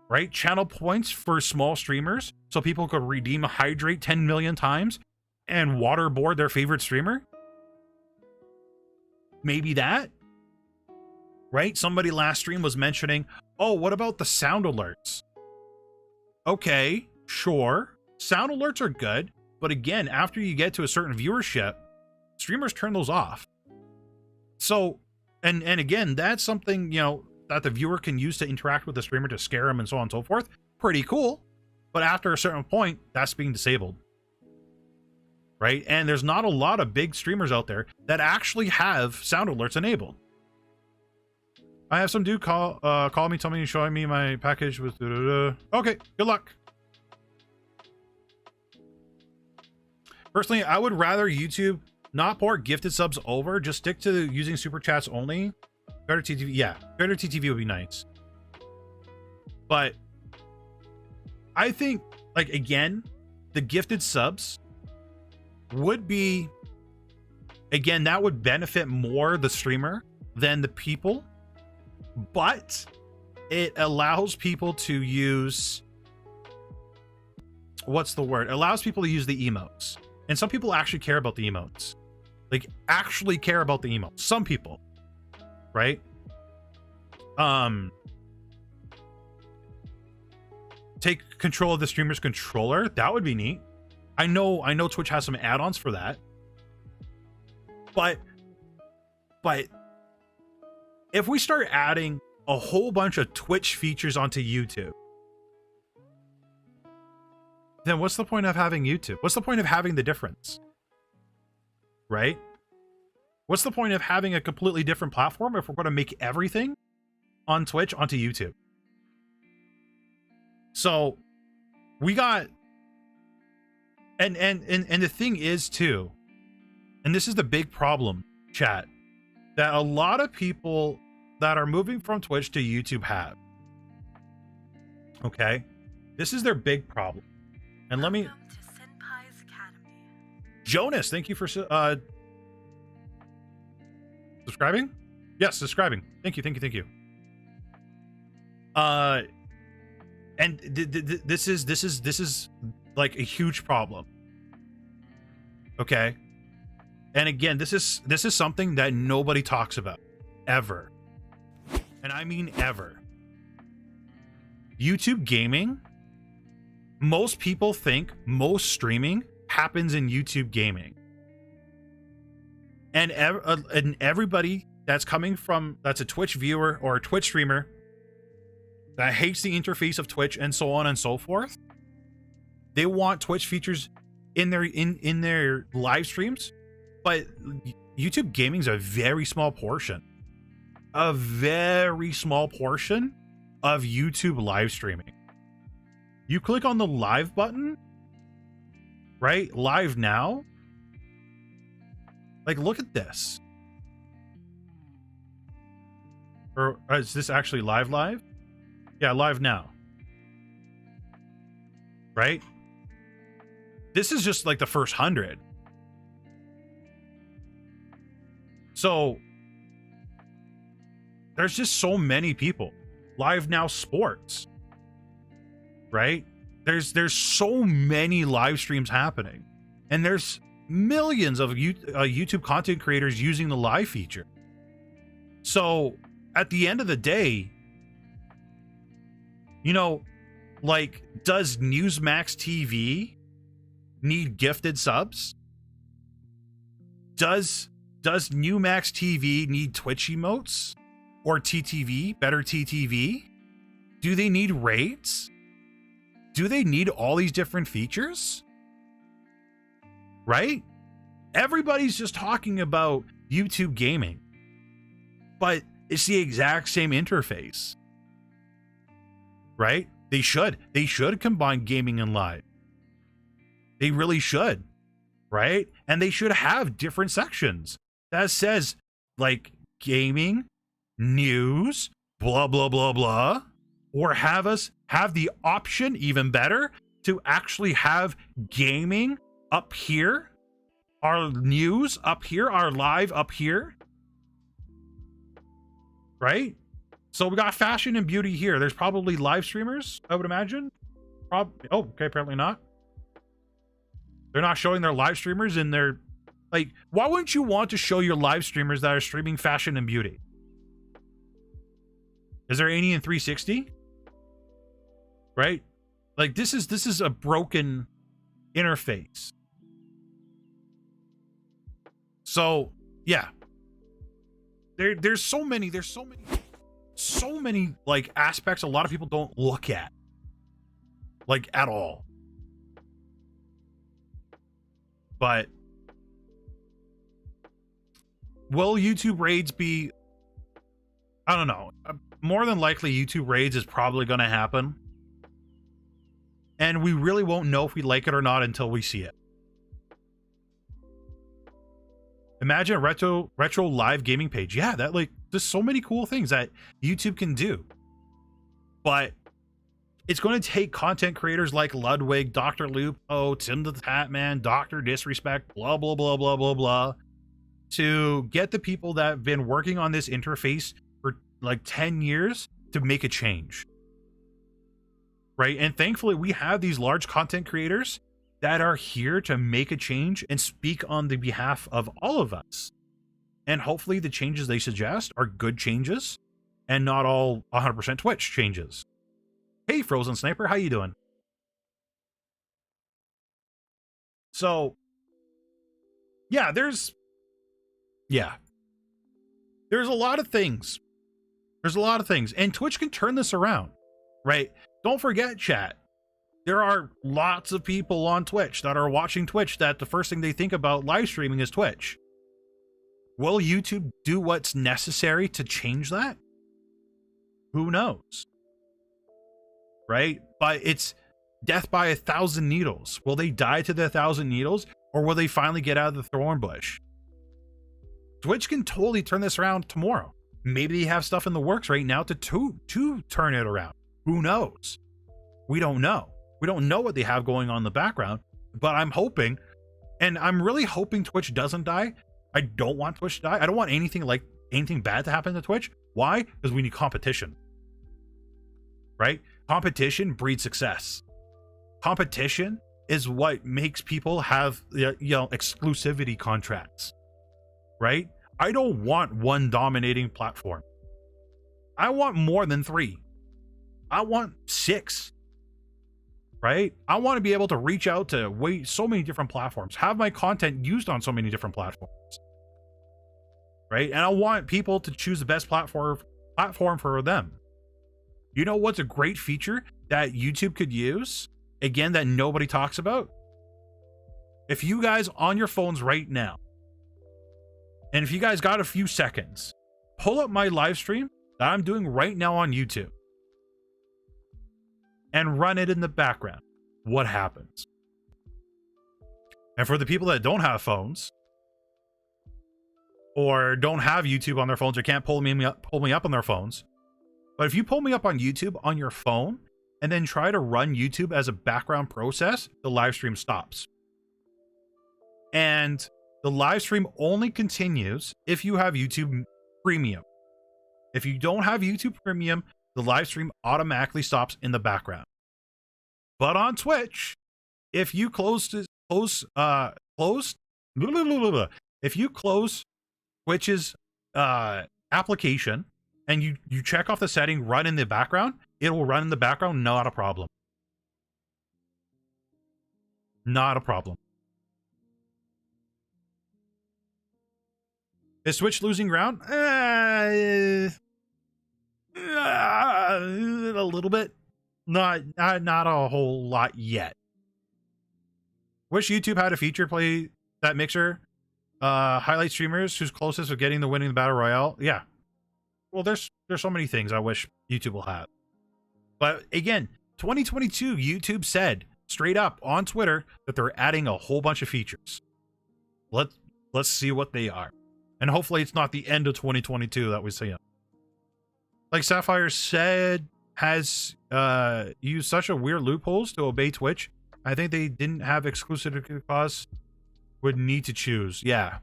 right? Channel points for small streamers so people could redeem a hydrate 10 million times and waterboard their favorite streamer. Maybe that, right? Somebody last stream was mentioning, oh, what about the sound alerts? Okay, sure. Sound alerts are good, but again, after you get to a certain viewership, streamers turn those off. So, and again, that's something, you know, that the viewer can use to interact with the streamer to scare them and so on and so forth. Pretty cool. But after a certain point, that's being disabled. Right? And there's not a lot of big streamers out there that actually have sound alerts enabled. I have some dude call me, tell me, showing me my package with okay, good luck. Personally, I would rather YouTube not port gifted subs over, just stick to using super chats only. Better TTV, yeah, better TTV would be nice. But I think, like, again, the gifted subs would be, again, that would benefit more the streamer than the people. But it allows people to use, what's the word? It allows people to use the emotes. And some people actually care about the emotes. Like, actually care about the emotes. Some people, right? Take control of the streamer's controller. That would be neat. I know Twitch has some add-ons for that. But if we start adding a whole bunch of Twitch features onto YouTube, then what's the point of having YouTube? What's the point of having the difference? Right? What's the point of having a completely different platform if we're going to make everything on Twitch onto YouTube? So we got, and the thing is too, and this is the big problem, chat, that a lot of people that are moving from Twitch to YouTube have. Okay? This is their big problem. And let me... Jonas, thank you for subscribing? Yes, subscribing. Thank you. And this is like a huge problem. Okay. And again, this is something that nobody talks about ever. And I mean ever. YouTube gaming, most people think most streaming happens in YouTube gaming. And everybody that's coming from, that's a Twitch viewer or a Twitch streamer that hates the interface of Twitch and so on and so forth, they want Twitch features in their live streams, but YouTube gaming is a very small portion. A very small portion of YouTube live streaming. You click on the live button, right? Live now. Like, look at this. Or is this actually live? Yeah, live now. Right? This is just like the first 100. So there's just so many people. Live now sports. Right? There's so many live streams happening. And there's millions of YouTube content creators using the live feature. So at the end of the day, you know, like, does Newsmax TV need gifted subs? Does Newmax TV need Twitch emotes or TTV, better TTV? Do they need raids? Do they need all these different features? Right? Everybody's just talking about YouTube gaming, but it's the exact same interface. Right? They should combine gaming and live. They really should. Right? And they should have different sections that says, like, gaming, news, blah, blah, blah, blah. Or have the option, even better, to actually have gaming up here, our news up here, our live up here. Right? So we got fashion and beauty here. There's probably live streamers, I would imagine. Oh, okay, apparently not. They're not showing their live streamers in their, like, why wouldn't you want to show your live streamers that are streaming fashion and beauty? Is there any in 360? Right? Like, this is a broken interface. So, yeah. There's so many like aspects a lot of people don't look at, like, at all. But will YouTube raids be, I don't know, more than likely YouTube raids is probably going to happen, and we really won't know if we like it or not until we see it. Imagine a retro live gaming page. Yeah, that, like, there's so many cool things that YouTube can do. But it's going to take content creators like Ludwig, Dr. Loop, Tim the Tatman, Dr. Disrespect, blah, blah, blah, blah, blah, blah, to get the people that have been working on this interface for like 10 years to make a change. Right? And thankfully, we have these large content creators that are here to make a change and speak on the behalf of all of us. And hopefully the changes they suggest are good changes and not all 100% Twitch changes. Hey, Frozen Sniper, how you doing? So, yeah, there's a lot of things. There's a lot of things. And Twitch can turn this around, right? Don't forget, chat. There are lots of people on Twitch that are watching Twitch that the first thing they think about live streaming is Twitch. Will YouTube do what's necessary to change that? Who knows? Right? But it's death by 1,000 needles. Will they die to the 1,000 needles, or will they finally get out of the thorn bush? Twitch can totally turn this around tomorrow. Maybe they have stuff in the works right now to turn it around. Who knows? We don't know. We don't know what they have going on in the background, but I'm hoping, and I'm really hoping Twitch doesn't die. I don't want Twitch to die. I don't want anything bad to happen to Twitch. Why? Because we need competition. Right? Competition breeds success. Competition is what makes people have, exclusivity contracts, right? I don't want one dominating platform. I want more than 3. I want 6, right? I want to be able to reach out to so many different platforms, have my content used on so many different platforms, right? And I want people to choose the best platform for them. You know what's a great feature that YouTube could use? Again, that nobody talks about? If you guys on your phones right now, and if you guys got a few seconds, pull up my live stream that I'm doing right now on YouTube and run it in the background. What happens? And for the people that don't have phones or don't have YouTube on their phones or can't pull me up on their phones, but if you pull me up on YouTube on your phone and then try to run YouTube as a background process, the live stream stops. And the live stream only continues if you have YouTube Premium. If you don't have YouTube Premium, the live stream automatically stops in the background. But on Twitch, if you close Twitch's application and you check off the setting run in the background, it will run in the background, not a problem. Not a problem. Is Twitch losing ground? A little bit. Not a whole lot yet. Wish YouTube had a feature play that mixer. Highlight streamers who's closest with getting the winning the battle royale. Yeah. Well, there's so many things I wish YouTube will have. But again, 2022, YouTube said straight up on Twitter that they're adding a whole bunch of features. Let's see what they are. And hopefully it's not the end of 2022 that we see them. Like Sapphire said, has used such a weird loopholes to obey Twitch. I think they didn't have exclusivity clause, would need to choose. Yeah.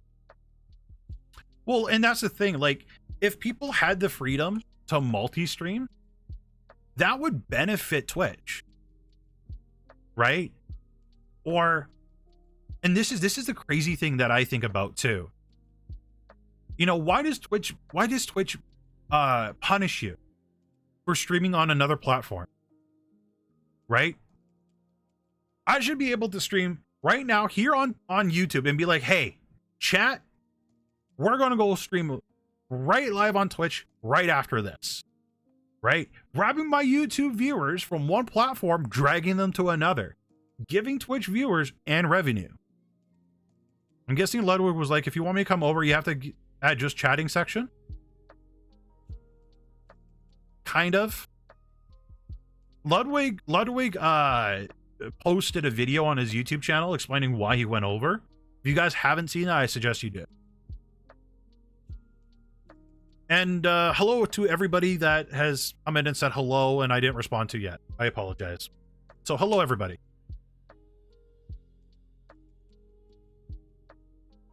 Well, and that's the thing. Like, if people had the freedom to multi-stream, that would benefit Twitch, right? Or, and this is the crazy thing that I think about too. You know, why does Twitch punish you for streaming on another platform? Right? I should be able to stream right now here on YouTube and be like, hey, chat, we're going to go stream right live on Twitch right after this. Right? Grabbing my YouTube viewers from one platform, dragging them to another, giving Twitch viewers and revenue. I'm guessing Ludwig was like, if you want me to come over, you have to add just chatting section. Kind of. Ludwig posted a video on his YouTube channel explaining why he went over. If you guys haven't seen that, I suggest you do. And hello to everybody that has come in and said hello and I didn't respond to yet. I apologize. So hello, everybody.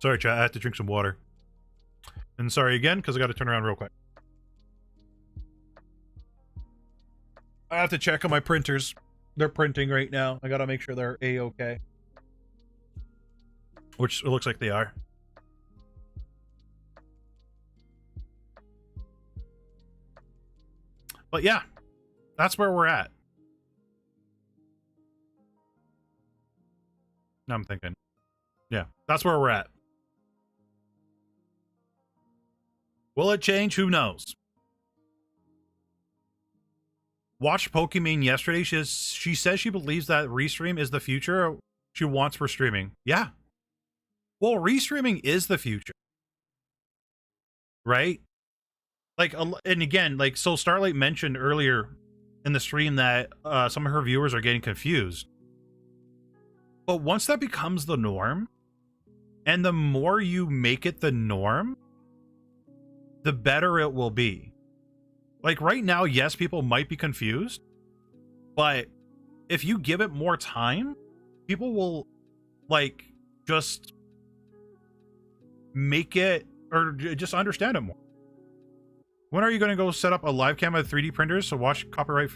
Sorry, chat. I have to drink some water. And sorry again, because I got to turn around real quick. I have to check on my printers. They're printing right now. I got to make sure they're A-okay. Which it looks like they are. But yeah, that's where we're at. Now I'm thinking. Yeah, that's where we're at. Will it change? Who knows? Watched Pokemon yesterday. She says she believes that restream is the future she wants for streaming. Yeah. Well, restreaming is the future. Right? Like, and again, like, so Starlight mentioned earlier in the stream that some of her viewers are getting confused. But once that becomes the norm, and the more you make it the norm, the better it will be. Like right now, yes, people might be confused, but if you give it more time, people will like just make it or just understand it more. When are you going to go set up a live cam with 3D printers to watch copyright?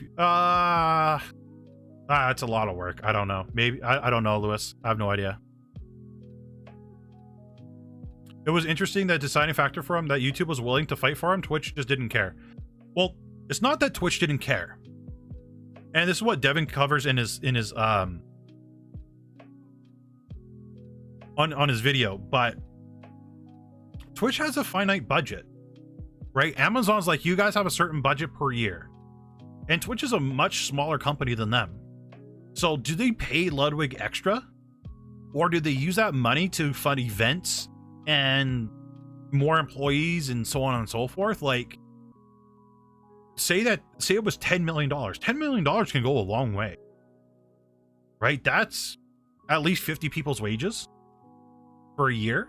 It's a lot of work. I don't know. Maybe I don't know, Lewis. I have no idea. It was interesting that deciding factor for him that YouTube was willing to fight for him. Twitch just didn't care. Well, it's not that Twitch didn't care. And this is what Devin covers in his on his video, but Twitch has a finite budget, right? Amazon's like, you guys have a certain budget per year, and Twitch is a much smaller company than them. So do they pay Ludwig extra, or do they use that money to fund events and more employees and so on and so forth? Like, say it was $10 million. $10 million can go a long way, right? That's at least 50 people's wages for a year,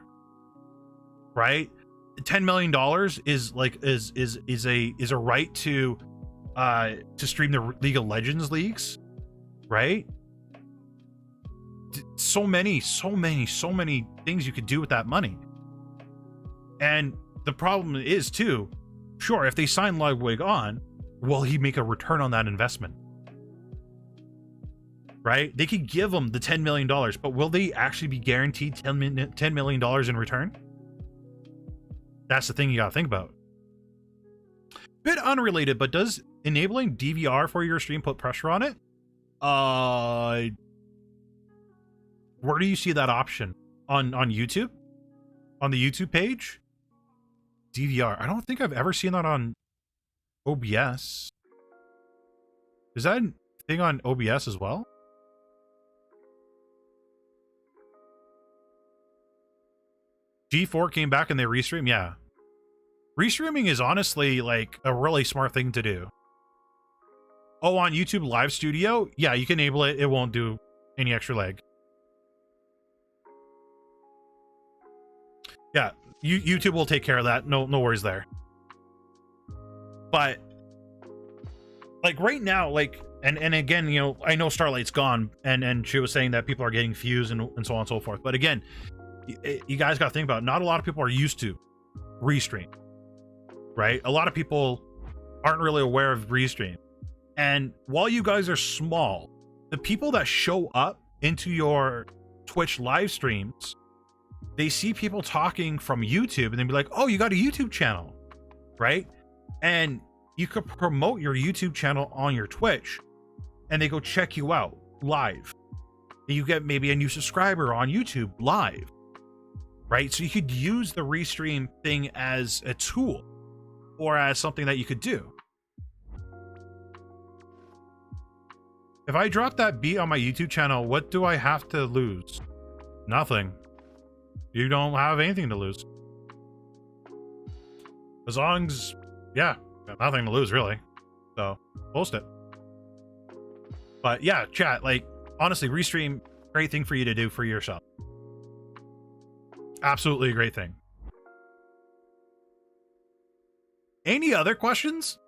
right? $10 million is like is a right to stream the League of Legends leagues, right? So many things you could do with that money. And the problem is too, sure, if they sign Ludwig on, will he make a return on that investment? Right? They could give him the $10 million, but will they actually be guaranteed $10 million in return? That's the thing you gotta think about. Bit unrelated, but does enabling DVR for your stream put pressure on it? Where do you see that option? On YouTube? On the YouTube page? DVR. I don't think I've ever seen that on OBS. Is that a thing on OBS as well? G4 came back and they restream? Yeah. Restreaming is honestly like a really smart thing to do. Oh, on YouTube Live Studio? Yeah, you can enable it. It won't do any extra lag. Yeah, YouTube will take care of that. No worries there. But like right now, like and again, you know, I know Starlight's gone, and she was saying that people are getting fused and so on and so forth. But again, you guys got to think about it. Not a lot of people are used to restream, right? A lot of people aren't really aware of restream. And while you guys are small, the people that show up into your Twitch live streams, they see people talking from YouTube and they'd be like, oh, you got a YouTube channel, right? And you could promote your YouTube channel on your Twitch and they go check you out live. And you get maybe a new subscriber on YouTube live, right? So you could use the restream thing as a tool or as something that you could do. If I drop that beat on my YouTube channel, what do I have to lose? Nothing. You don't have anything to lose. As long as, yeah, got nothing to lose really. So post it. But yeah, chat, like honestly, restream, great thing for you to do for yourself. Absolutely a great thing. Any other questions?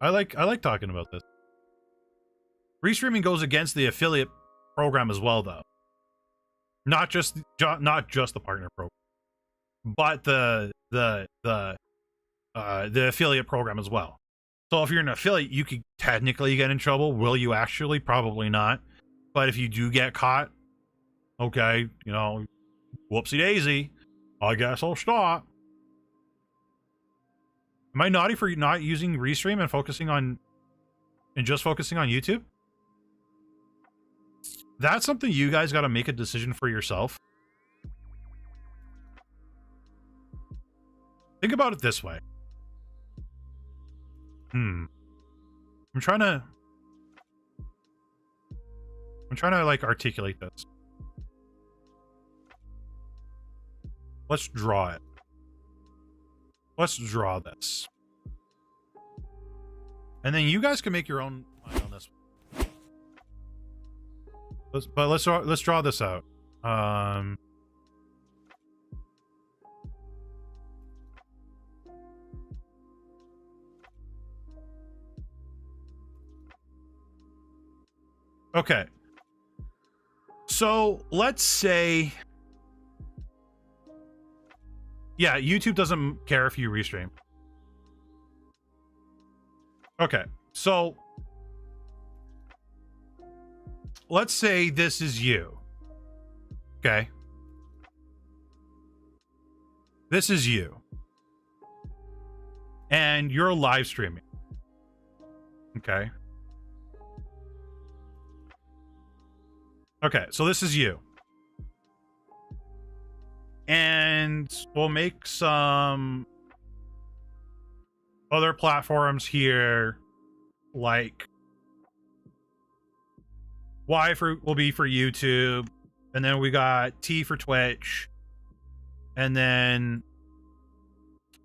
I like talking about this. Restreaming goes against the affiliate program as well, though. Not just the partner program, but the affiliate program as well. So if you're an affiliate, you could technically get in trouble. Will you actually? Probably not. But if you do get caught, okay, you know, whoopsie daisy. I guess I'll stop. Am I naughty for not using Restream and just focusing on YouTube? That's something you guys got to make a decision for yourself. Think about it this way. I'm trying to like articulate this. Let's draw it. Let's draw this. And then you guys can make your own mind on this. Let's draw this out. Okay. So let's say Yeah, YouTube doesn't care if you restream. Okay, so let's say this is you. Okay. This is you. And you're live streaming. Okay. Okay, so this is you. And we'll make some other platforms here, like Y will be for YouTube, and then we got T for Twitch, and then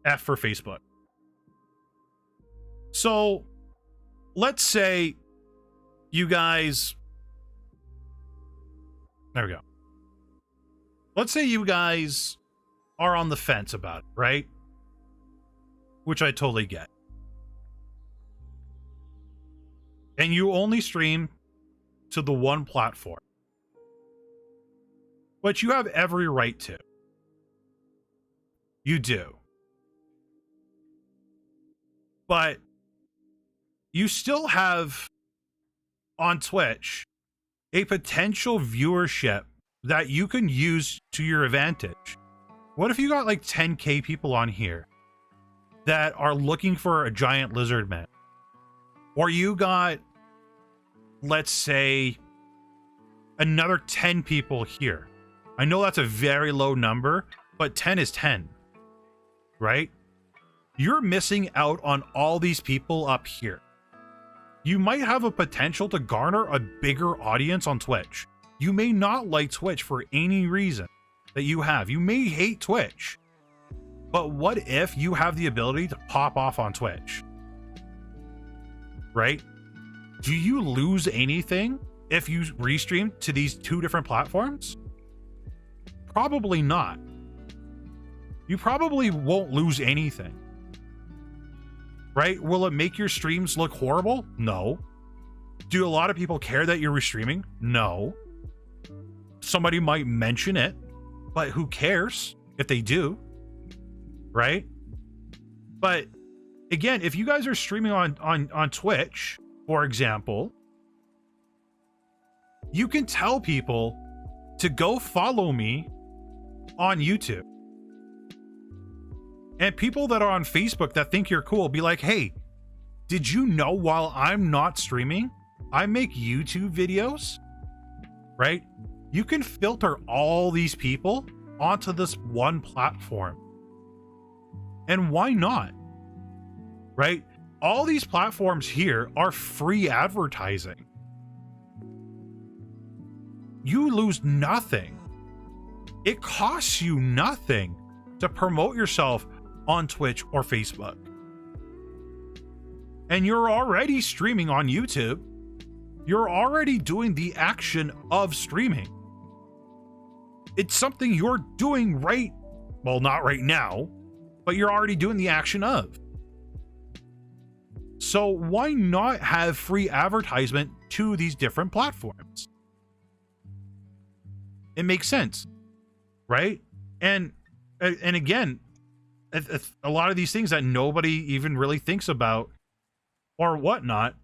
F for Facebook. So let's say you guys, there we go. Let's say you guys are on the fence about it, right? Which I totally get. And you only stream to the one platform. But you have every right to. You do. But you still have on Twitch a potential viewership that you can use to your advantage. What if you got like 10K people on here that are looking for a giant lizard man? Or you got, let's say, another 10 people here. I know that's a very low number, but 10 is 10, right? You're missing out on all these people up here. You might have a potential to garner a bigger audience on Twitch. You may not like Twitch for any reason that you have. You may hate Twitch. But what if you have the ability to pop off on Twitch? Right? Do you lose anything if you restream to these two different platforms? Probably not. You probably won't lose anything. Right? Will it make your streams look horrible? No. Do a lot of people care that you're restreaming? No. Somebody might mention it, but who cares if they do? Right? But again, if you guys are streaming on Twitch, for example, you can tell people to go follow me on YouTube. And people that are on Facebook that think you're cool, be like, hey, did you know while I'm not streaming, I make YouTube videos? Right? You can filter all these people onto this one platform. And why not? Right? All these platforms here are free advertising. You lose nothing. It costs you nothing to promote yourself on Twitch or Facebook. And you're already streaming on YouTube. You're already doing the action of streaming. It's something you're doing right, well, not right now, but you're already doing the action of. So why not have free advertisement to these different platforms? It makes sense, right? And again, a lot of these things that nobody even really thinks about or whatnot,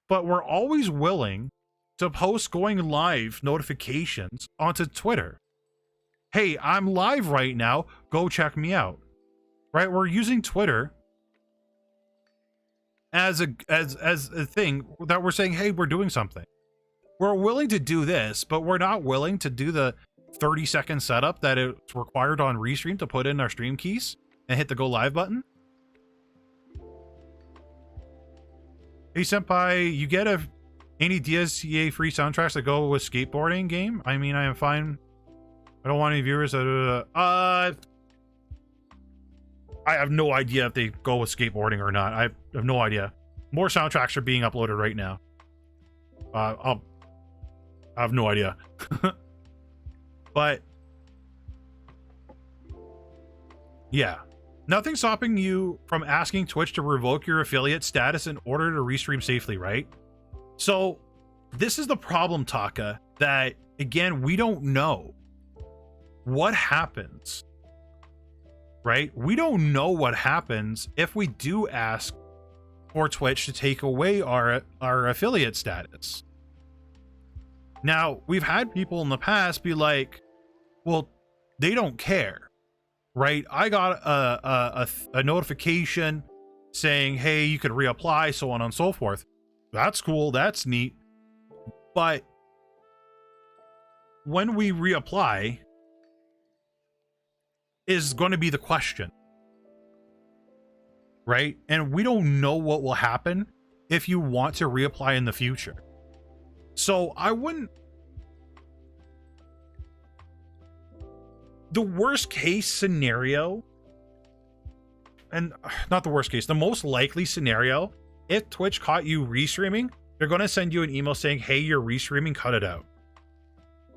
but we're always willing to post going live notifications onto Twitter. Hey, I'm live right now. Go check me out. Right? We're using Twitter as a thing that we're saying, hey, we're doing something. We're willing to do this, but we're not willing to do the 30-second setup that it's required on Restream to put in our stream keys and hit the go live button. Hey senpai, you get any DSCA free soundtracks that go with skateboarding game? I mean, I am fine. I don't want any viewers that I have no idea if they go with skateboarding or not. I have no idea. More soundtracks are being uploaded right now. I have no idea. But yeah, nothing's stopping you from asking Twitch to revoke your affiliate status in order to restream safely, right? So this is the problem, Taka, that again, we don't know what happens, right? We don't know what happens if we do ask for Twitch to take away our affiliate status. Now, we've had people in the past be like, well, they don't care, right? I got a notification saying, hey, you could reapply, so on and so forth. That's cool, that's neat. But when we reapply is going to be the question, right? And we don't know what will happen if you want to reapply in the future. So I wouldn't. The worst case scenario, and not the worst case, the most likely scenario, if Twitch caught you restreaming, they're going to send you an email saying, hey, you're restreaming, cut it out.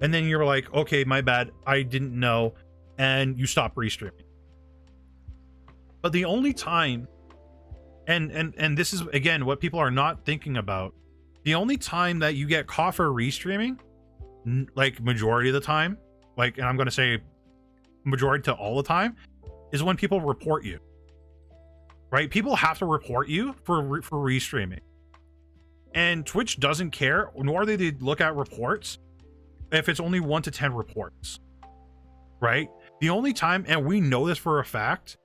And then you're like, okay, my bad, I didn't know, and you stop restreaming. But the only time, and this is again what people are not thinking about, the only time that you get caught for restreaming, like majority of the time, like, and I'm going to say majority to all the time, is when people report you, right? People have to report you for restreaming, and Twitch doesn't care, nor do they look at reports if it's only 1 to 10 reports, right? The only time, and we know this for a fact,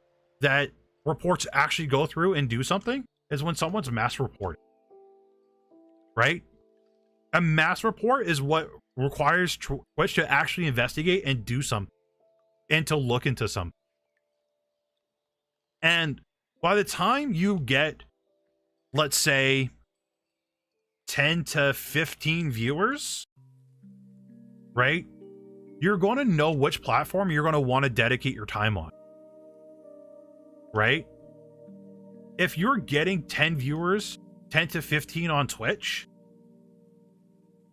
that reports actually go through and do something is when someone's mass reported, right? A mass report is what requires Twitch to actually investigate and do something and to look into something. And by the time you get, let's say, 10 to 15 viewers, right, you're going to know which platform you're going to want to dedicate your time on, right? If you're getting 10 viewers, 10 to 15 on Twitch,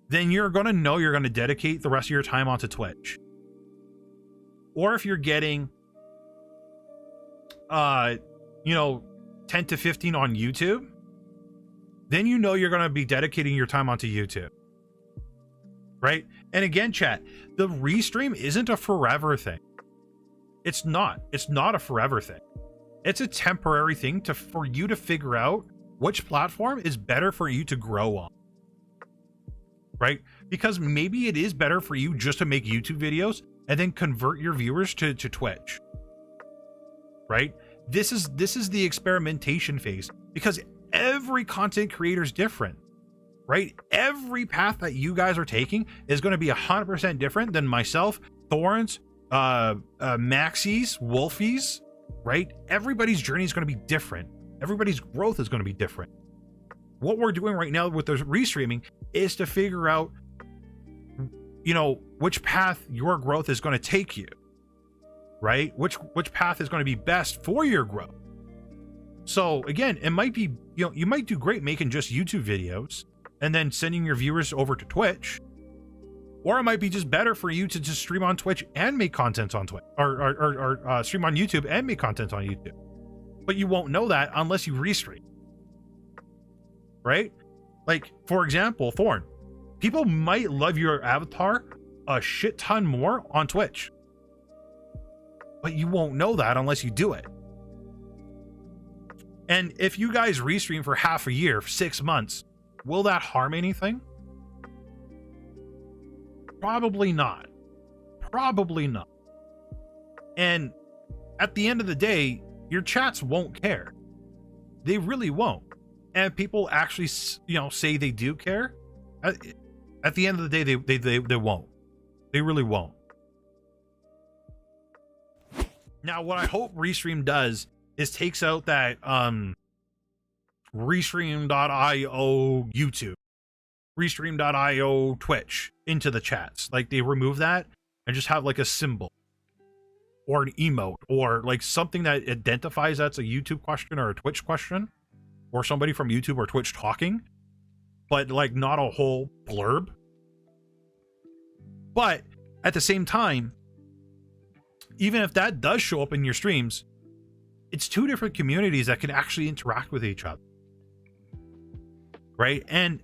then you're going to know you're going to dedicate the rest of your time onto Twitch. Or if you're getting 10 to 15 on YouTube, then you know you're going to be dedicating your time onto YouTube, right? And again, chat, the restream isn't a forever thing. It's not a forever thing. It's a temporary thing for you to figure out which platform is better for you to grow on, right? Because maybe it is better for you just to make YouTube videos and then convert your viewers to Twitch, right? This is the experimentation phase, because every content creator is different, right? Every path that you guys are taking is going to be 100% different than myself, Thorns, Maxie's, Wolfie's, right? Everybody's journey is going to be different. Everybody's growth is going to be different. What we're doing right now with the restreaming is to figure out, which path your growth is going to take you, right? Which path is going to be best for your growth. So again, it might be, you might do great making just YouTube videos and then sending your viewers over to Twitch, or it might be just better for you to just stream on Twitch and make content on Twitch, or stream on YouTube and make content on YouTube. But you won't know that unless you restream, right? Like, for example, Thorn, people might love your avatar a shit ton more on Twitch, but you won't know that unless you do it. And if you guys restream for half a year, 6 months, will that harm anything? Probably not. Probably not. And at the end of the day, your chats won't care. They really won't. And people actually, say they do care. At the end of the day, they won't. They really won't. Now, what I hope Restream does is takes out that Restream.io YouTube, Restream.io Twitch into the chats. Like, they remove that and just have like a symbol or an emote or like something that identifies that's a YouTube question or a Twitch question or somebody from YouTube or Twitch talking, but like not a whole blurb. But at the same time, even if that does show up in your streams, it's two different communities that can actually interact with each other, right? And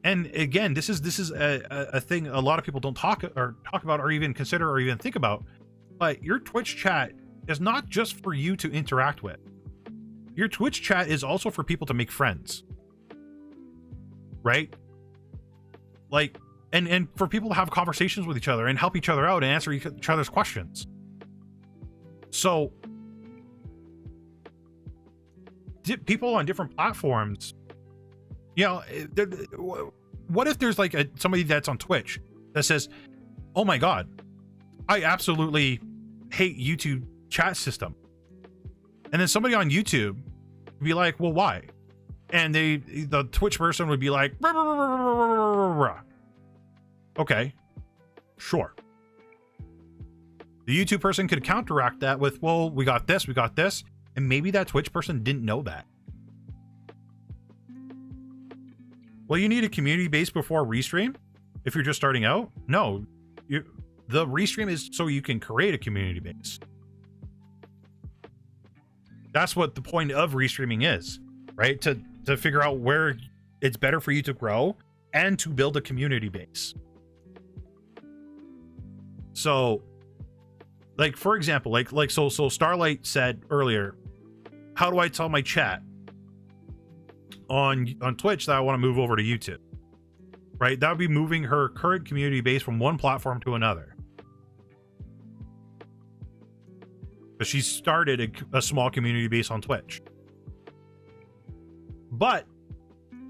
again, this is a thing a lot of people don't talk about or even consider or even think about. But your Twitch chat is not just for you to interact with. Your Twitch chat is also for people to make friends. Right? Like, and for people to have conversations with each other and help each other out and answer each other's questions. So, people on different platforms, you know, what if there's like somebody that's on Twitch that says, oh my God, I absolutely hate YouTube chat system. And then somebody on YouTube would be like, well, why? And the Twitch person would be like, rah, rah, rah, rah, rah, rah. Okay, sure. The YouTube person could counteract that with, well, we got this, and maybe that Twitch person didn't know that. Well, you need a community base before restream if you're just starting out? No, the restream is so you can create a community base. That's what the point of restreaming is, right? To figure out where it's better for you to grow and to build a community base. So, like, for example, so Starlight said earlier, how do I tell my chat on Twitch that I want to move over to YouTube? Right? That would be moving her current community base from one platform to another. But she started a small community base on Twitch. But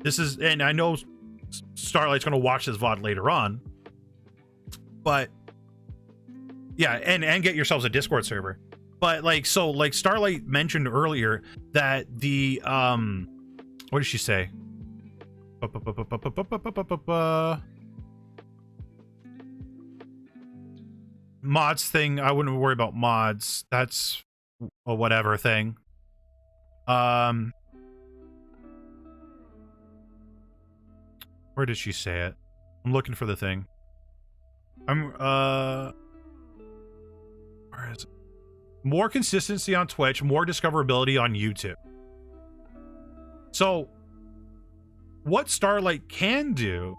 this is, and I know Starlight's going to watch this VOD later on, but yeah, and get yourselves a Discord server. But like, so like Starlight mentioned earlier that the what did she say? Mods thing, I wouldn't worry about mods. That's a whatever thing. Where did she say it? I'm looking for the thing. Where is it? More consistency on Twitch, more discoverability on YouTube. So what Starlight can do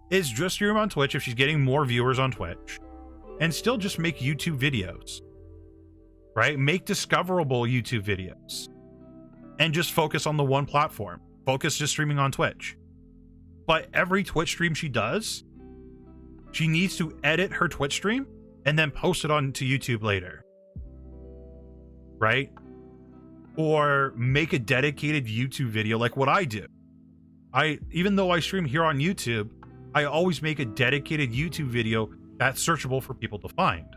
is just stream on Twitch if she's getting more viewers on Twitch, and still just make YouTube videos, right? Make discoverable YouTube videos and just focus on the one platform. Focus just streaming on Twitch. But every Twitch stream she does, she needs to edit her Twitch stream and then post it onto YouTube later, right? Or make a dedicated YouTube video like what I do. Even though I stream here on YouTube, I always make a dedicated YouTube video that's searchable for people to find.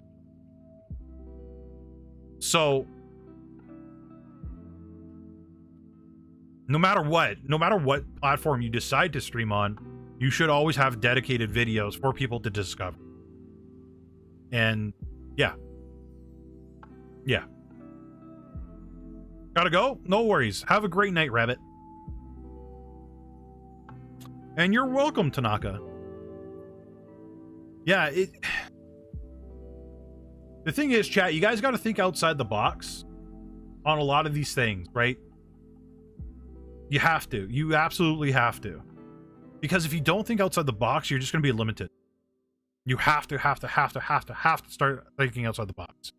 So no matter what platform you decide to stream on, you should always have dedicated videos for people to discover. And yeah. Gotta go? No worries. Have a great night, Rabbit. And you're welcome, Tanaka. Yeah, the thing is, chat, you guys got to think outside the box on a lot of these things, right? You have to. You absolutely have to. Because if you don't think outside the box, you're just going to be limited. You have to start thinking outside the box.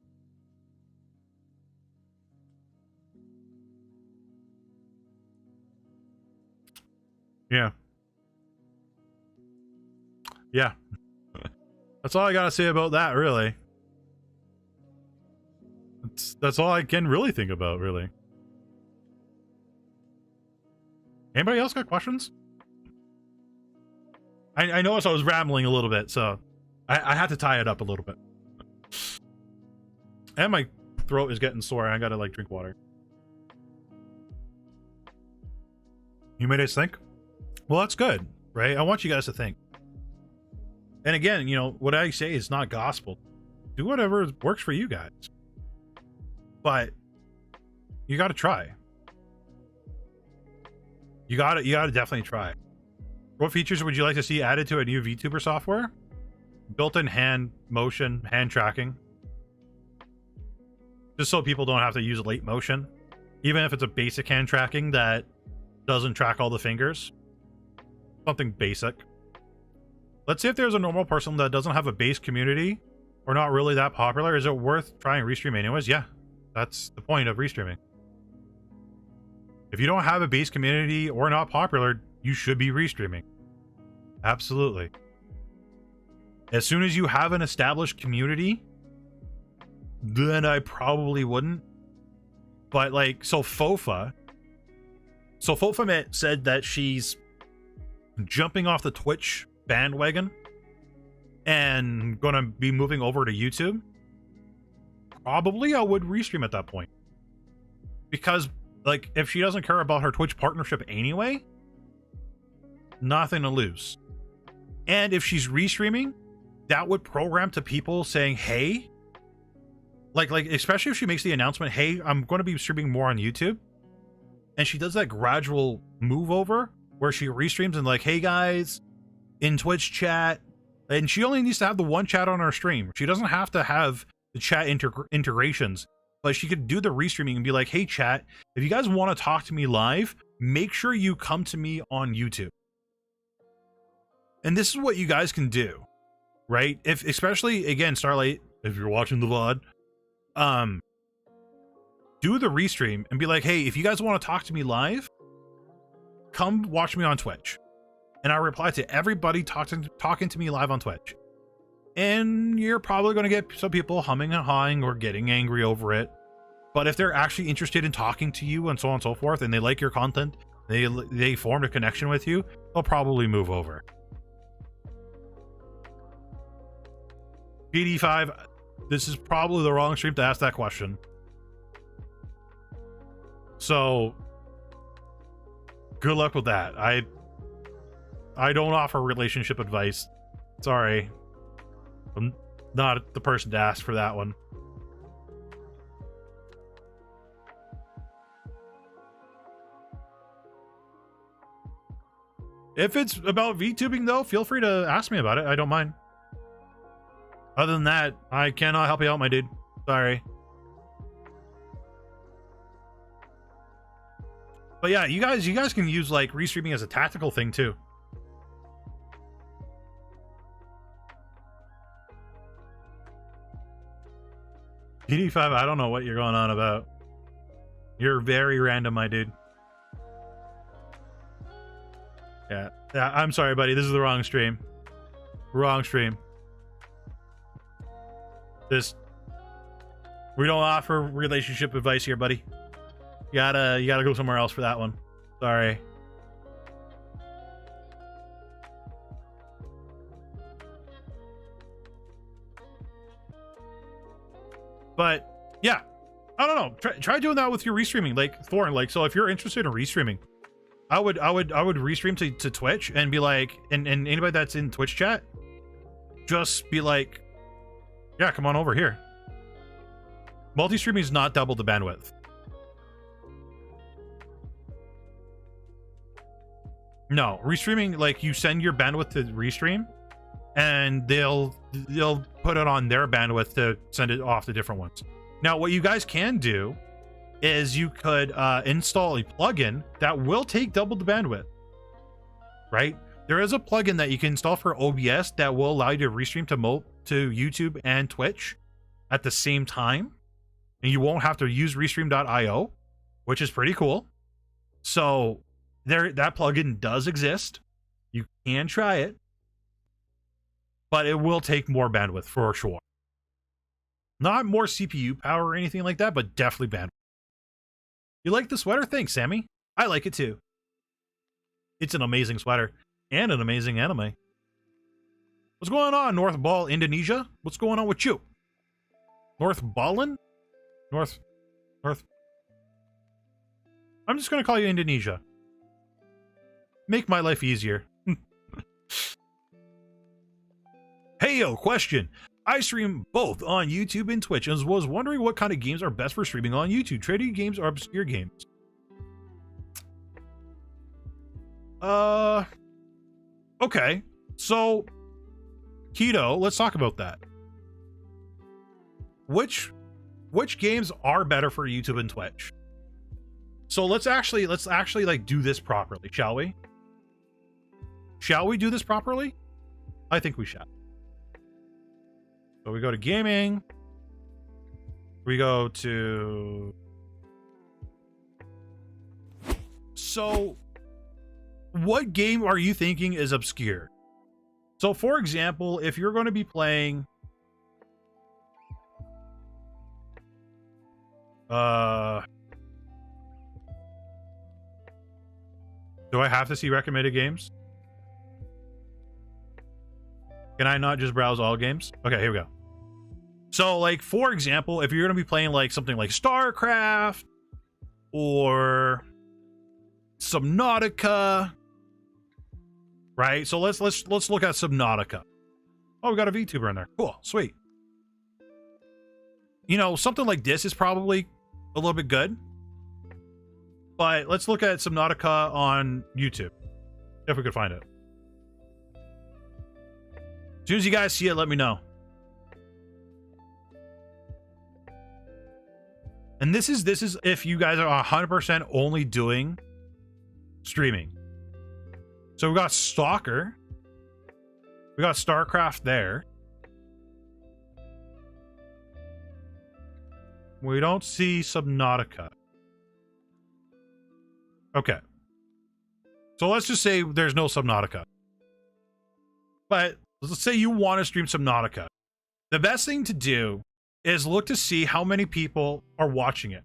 Yeah. Yeah. That's all I gotta say about that, really. That's all I can really think about, really. Anybody else got questions? I noticed I was rambling a little bit, so I had to tie it up a little bit. And my throat is getting sore. I gotta, like, drink water. You made us think? Well, that's good, right? I want you guys to think. And again, you know, what I say is not gospel. Do whatever works for you guys. But you got to try. You got to definitely try. What features would you like to see added to a new VTuber software? Built-in hand motion, hand tracking. Just so people don't have to use late motion. Even if it's a basic hand tracking that doesn't track all the fingers. Something basic. Let's say if there's a normal person that doesn't have a base community or not really that popular, is it worth trying Restream anyways? Yeah. That's the point of restreaming. If you don't have a base community or not popular, you should be restreaming. Absolutely. As soon as you have an established community, then I probably wouldn't. But like, so Fofa said that she's jumping off the Twitch bandwagon and gonna be moving over to YouTube. Probably I would restream at that point. Because like, if she doesn't care about her Twitch partnership anyway, nothing to lose. And if she's restreaming, that would program to people saying, hey, like especially if she makes the announcement, hey, I'm going to be streaming more on YouTube, and she does that gradual move over where she restreams and like, hey guys, in Twitch chat, and she only needs to have the one chat on her stream. She doesn't have to have the chat integrations, but she could do the restreaming and be like, hey chat, if you guys want to talk to me live, make sure you come to me on YouTube. And this is what you guys can do, right? If, especially again, Starlight, if you're watching the VOD, do the restream and be like, hey, if you guys want to talk to me live, come watch me on Twitch. And I reply to everybody talking to me live on Twitch. And you're probably going to get some people humming and hawing or getting angry over it. But if they're actually interested in talking to you and so on and so forth, and they like your content, they formed a connection with you, they'll probably move over. PD5, this is probably the wrong stream to ask that question. So, good luck with that. I don't offer relationship advice. Sorry. I'm not the person to ask for that one. If it's about VTubing, though, feel free to ask me about it. I don't mind. Other than that, I cannot help you out, my dude. Sorry. But yeah, you guys can use like restreaming as a tactical thing too. PD5, I don't know what you're going on about. You're very random, my dude. Yeah, I'm sorry, buddy. This is the wrong stream. Wrong stream. We don't offer relationship advice here, buddy. You gotta go somewhere else for that one. Sorry. But yeah, I don't know. Try doing that with your restreaming, like Thorn. Like, so if you're interested in restreaming, I would restream to Twitch and be like, and anybody that's in Twitch chat, just be like, yeah, come on over here. Multi-streaming is not double the bandwidth. No, restreaming, like, you send your bandwidth to restream, and they'll put it on their bandwidth to send it off to different ones. Now, what you guys can do is you could install a plugin that will take double the bandwidth, right? There is a plugin that you can install for OBS that will allow you to restream to YouTube and Twitch at the same time, and you won't have to use restream.io, which is pretty cool. So that plugin does exist. You can try it, but it will take more bandwidth for sure. Not more CPU power or anything like that, but definitely bandwidth. You like the sweater? Thanks, Sammy. I like it too. It's an amazing sweater and an amazing anime. What's going on, North Ball, Indonesia? What's going on with you? North Ballin? North. I'm just going to call you Indonesia. Make my life easier. Hey, yo, question. I stream both on YouTube and Twitch and was wondering what kind of games are best for streaming on YouTube. Trading games or obscure games? Okay. So, Keto, let's talk about that. Which games are better for YouTube and Twitch? So let's actually like do this properly, shall we? Shall we do this properly? I think we shall. So we go to gaming. We go to... So, what game are you thinking is obscure? So, for example, if you're going to be playing... Do I have to see recommended games? Can I not just browse all games? Okay, here we go. So, like, for example, if you're going to be playing, like, something like StarCraft or Subnautica, right? So let's look at Subnautica. Oh, we got a VTuber in there. Cool, sweet. You know, something like this is probably a little bit good. But let's look at Subnautica on YouTube, if we could find it. As soon as you guys see it, let me know. And this is if you guys are 100% only doing streaming. So we got Stalker. We got StarCraft there. We don't see Subnautica. Okay. So let's just say there's no Subnautica. But let's say you want to stream Subnautica. The best thing to do is look to see how many people are watching it.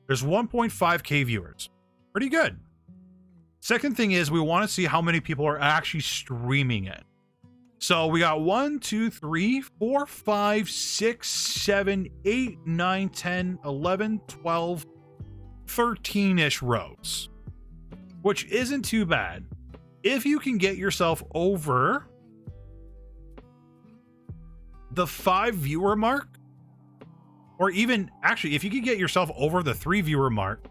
There's 1.5k viewers. Pretty good. Second thing is we want to see how many people are actually streaming it. So we got 1, 2, 3, 4, 5, 6, 7, 8, 9, 10, 11, 12, 13-ish rows, which isn't too bad. If you can get yourself over the 5 viewer mark, or even actually if you could get yourself over the 3 viewer mark,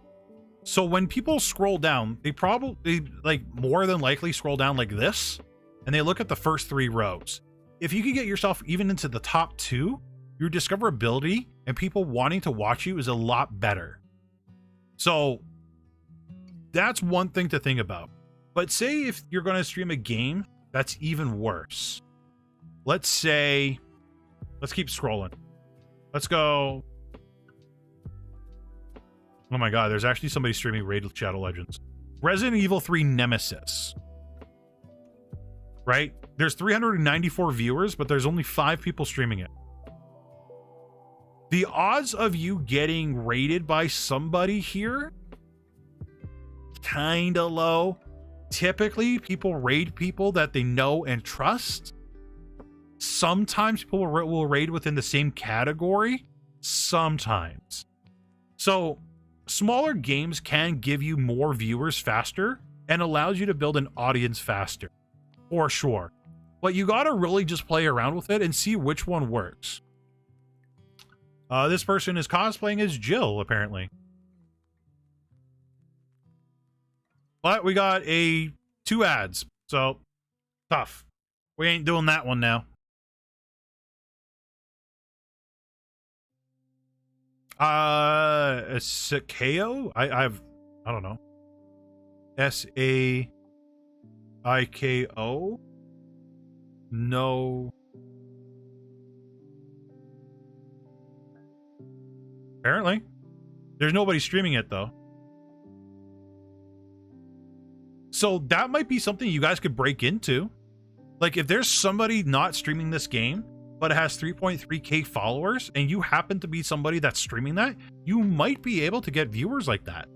so when people scroll down, they probably like more than likely scroll down like this and they look at the first 3 rows. If you could get yourself even into the top 2, your discoverability and people wanting to watch you is a lot better. So that's one thing to think about. But say if you're going to stream a game that's even worse. Let's say, let's keep scrolling. Let's go. Oh my god, there's actually somebody streaming Raid Shadow Legends. Resident Evil 3 Nemesis. Right? There's 394 viewers, but there's only 5 people streaming it. The odds of you getting raided by somebody here, kinda low. Typically, people raid people that they know and trust. Sometimes people will raid within the same category. Sometimes. So, smaller games can give you more viewers faster and allows you to build an audience faster. For sure. But you gotta really just play around with it and see which one works. This person is cosplaying as Jill, apparently. But we got 2 ads, so tough. We ain't doing that one now. Sakeo? I don't know. S-A-I-K-O? No. Apparently. There's nobody streaming it, though. So that might be something you guys could break into. Like, if there's somebody not streaming this game, but it has 3.3k followers, and you happen to be somebody that's streaming that, you might be able to get viewers like that.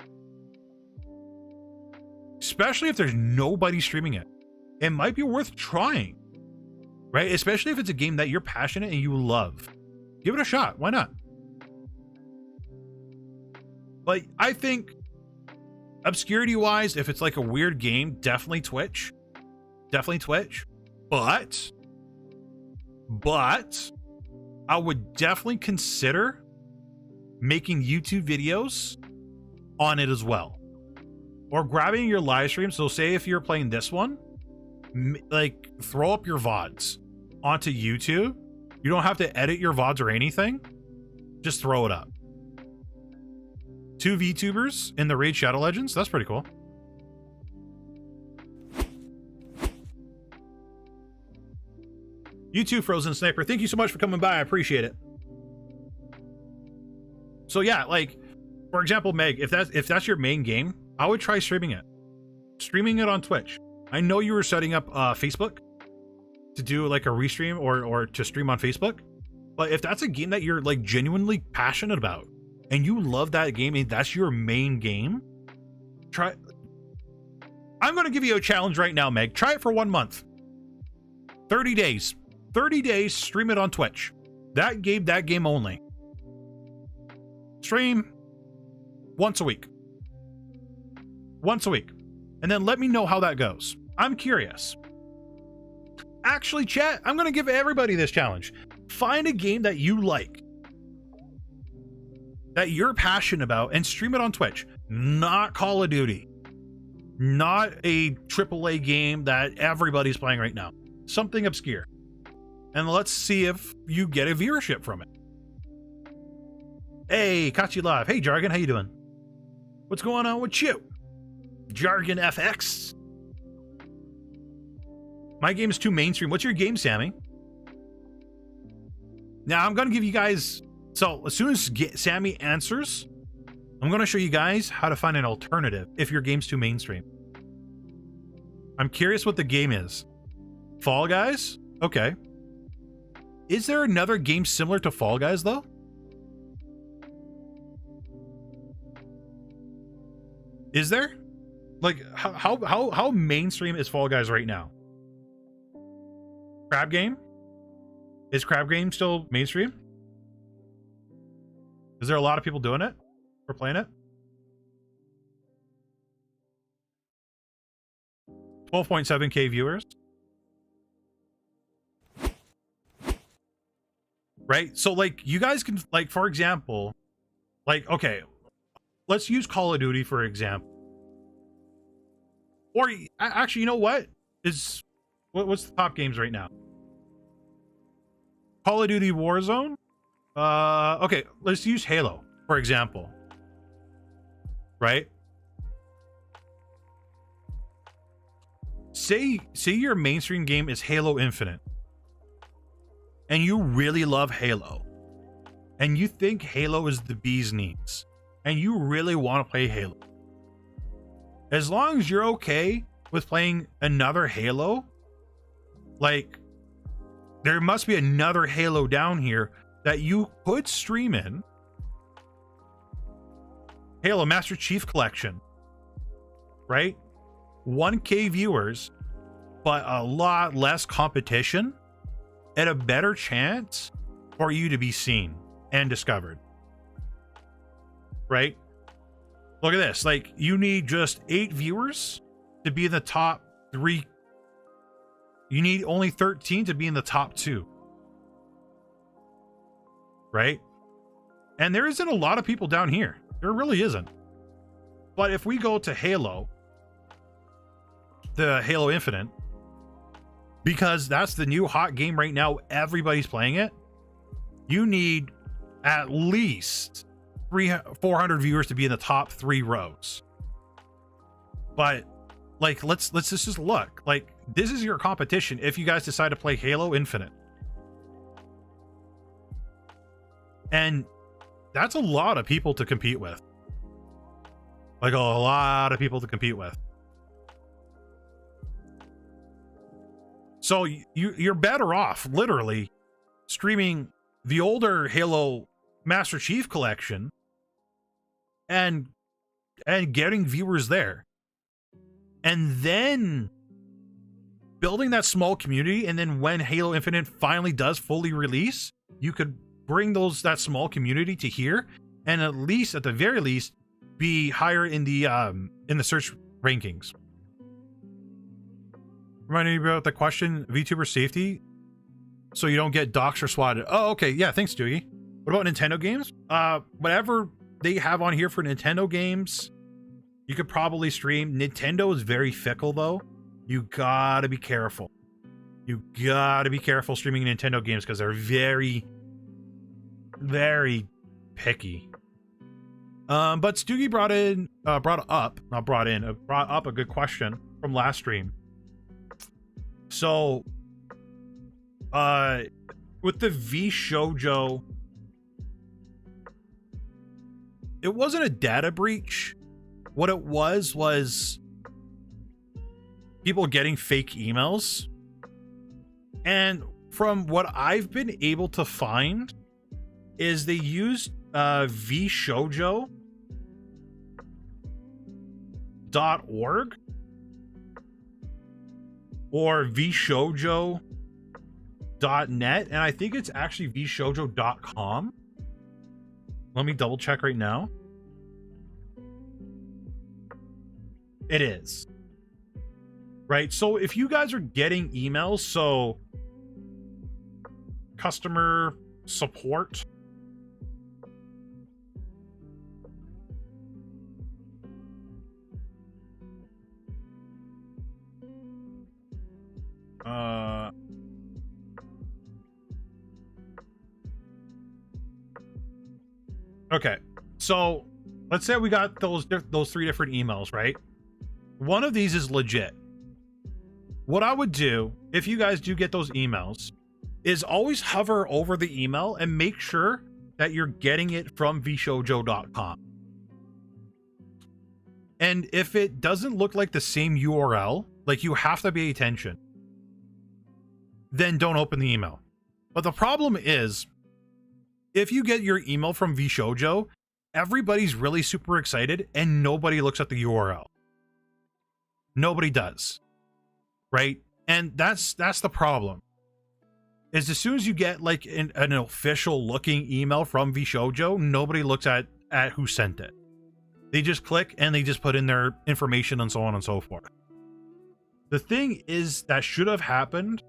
Especially if there's nobody streaming it. It might be worth trying. Right? Especially if it's a game that you're passionate and you love. Give it a shot. Why not? But I think, obscurity-wise, if it's like a weird game, definitely Twitch. Definitely Twitch. But I would definitely consider making YouTube videos on it as well. Or grabbing your live stream. So say if you're playing this one, like throw up your VODs onto YouTube. You don't have to edit your VODs or anything. Just throw it up. 2 VTubers in the Raid Shadow Legends. That's pretty cool. You too, Frozen Sniper. Thank you so much for coming by. I appreciate it. So yeah, like for example, Meg, if that's your main game, I would try streaming it on Twitch. I know you were setting up Facebook to do like a restream or to stream on Facebook, but if that's a game that you're like genuinely passionate about and you love that game and that's your main game, try. I'm going to give you a challenge right now, Meg. Try it for 1 month. 30 days. 30 days, stream it on Twitch. That game only. Stream once a week. Once a week. And then let me know how that goes. I'm curious. Actually, chat, I'm going to give everybody this challenge. Find a game that you like, that you're passionate about, and stream it on Twitch. Not Call of Duty. Not a AAA game that everybody's playing right now. Something obscure. And let's see if you get a viewership from it. Hey, caught you live. Hey, Jargon, how you doing? What's going on with you? Jargon FX. My game is too mainstream. What's your game, Sammy? Now, I'm going to give you guys... So, as soon as Sammy answers, I'm going to show you guys how to find an alternative if your game's too mainstream. I'm curious what the game is. Fall Guys? Okay. Is there another game similar to Fall Guys, though? Is there? Like, how mainstream is Fall Guys right now? Crab Game? Is Crab Game still mainstream? Is there a lot of people doing it? Or playing it? 12.7k viewers. Right? So, like, you guys can, like, for example, like, okay, let's use Call of Duty for example. Or, actually, you know what? What's the top games right now? Call of Duty Warzone? Okay, let's use Halo, for example. Right? Say your mainstream game is Halo Infinite. And you really love Halo. And you think Halo is the bee's knees. And you really want to play Halo. As long as you're okay with playing another Halo, like, there must be another Halo down here that you could stream in. Halo Master Chief Collection. Right? 1K viewers, but a lot less competition and a better chance for you to be seen and discovered. Right? Look at this. Like, you need just 8 viewers to be in the top 3. You need only 13 to be in the top 2. Right? And there isn't a lot of people down here. There really isn't. But if we go to Halo, the Halo Infinite, because that's the new hot game right now, everybody's playing it, you need at least 400 viewers to be in the top 3 rows. But like, let's just look. Like, this is your competition if you guys decide to play Halo Infinite. And that's a lot of people to compete with. Like, a lot of people to compete with. So you're better off literally streaming the older Halo Master Chief Collection and getting viewers there. And then building that small community, and then when Halo Infinite finally does fully release, you could bring that small community to here, and at the very least, be higher in the search rankings. Reminding me about the question, VTuber safety, so you don't get doxxed or swatted. Oh, okay, yeah, thanks, Doogie. What about Nintendo games? Whatever they have on here for Nintendo games, you could probably stream. Nintendo is very fickle, though. You gotta be careful. You gotta be careful streaming Nintendo games because they're very, very picky. But Stoogie brought up a good question from last stream. So, with the V Shoujo it wasn't a data breach. What it was people getting fake emails. And from what I've been able to find is they used vshoujo.org or vshoujo.net, and I think it's actually vshoujo.com. Let me double check right now. It is. Right? So if you guys are getting emails, so customer support, okay, so let's say we got those 3 different emails, right? One of these is legit. What I would do if you guys do get those emails is always hover over the email and make sure that you're getting it from vshoujo.com. And if it doesn't look like the same URL, like you have to pay attention, then don't open the email. But the problem is, if you get your email from vshoujo, everybody's really super excited and nobody looks at the URL. Nobody does. Right? And that's the problem. Is as soon as you get like an official looking email from vshoujo, nobody looks at who sent it. They just click and they just put in their information and so on and so forth. The thing is that should have happened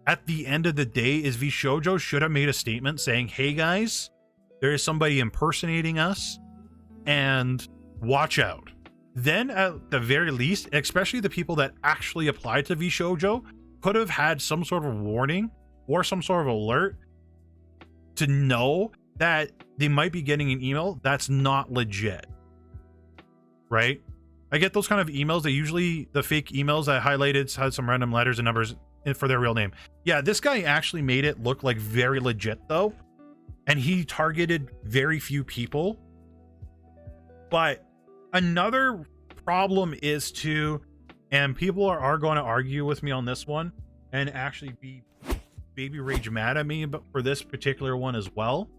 at the end of the day is vshoujo should have made a statement saying, hey guys, there is somebody impersonating us and watch out. Then at the very least, especially the people that actually applied to vshoujo could have had some sort of warning or some sort of alert to know that they might be getting an email that's not legit. Right? I get those kind of emails. They usually, the fake emails that highlighted had some random letters and numbers for their real name. Yeah, this guy actually made it look like very legit though. And he targeted very few people. But another problem is too, and people are going to argue with me on this one and actually be baby rage mad at me, but for this particular one as well.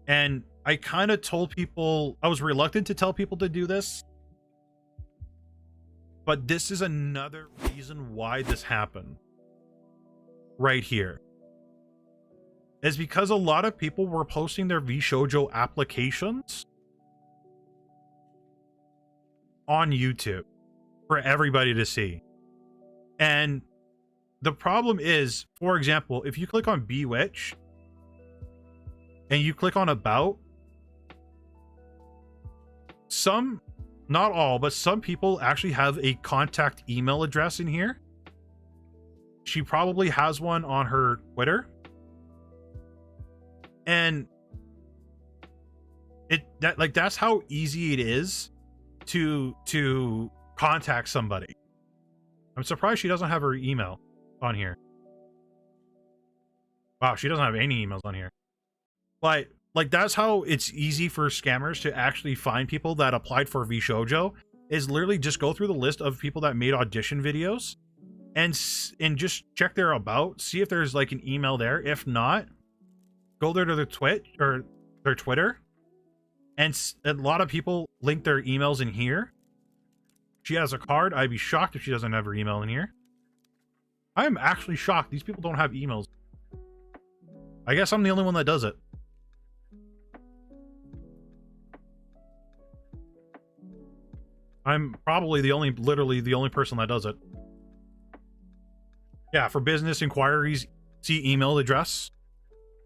And I kind of told people, I was reluctant to tell people to do this, but this is another reason why this happened right here. Is because a lot of people were posting their vshoujo applications on YouTube for everybody to see. And the problem is, for example, if you click on Bewitch and you click on About, some, not all, but some people actually have a contact email address in here. She probably has one on her Twitter. And that's how easy it is to contact somebody. I'm surprised she doesn't have her email on here. Wow, she doesn't have any emails on here. But like that's how it's easy for scammers to actually find people that applied for vshoujo, is literally just go through the list of people that made audition videos and just check their about, see if there's like an email there. If not, go there to their Twitch or their Twitter, and a lot of people link their emails in here. She has a card. I'd be shocked if she doesn't have her email in here. I am actually shocked. These people don't have emails. I guess I'm the only one that does it. I'm probably literally the only person that does it. Yeah, for business inquiries, see email address.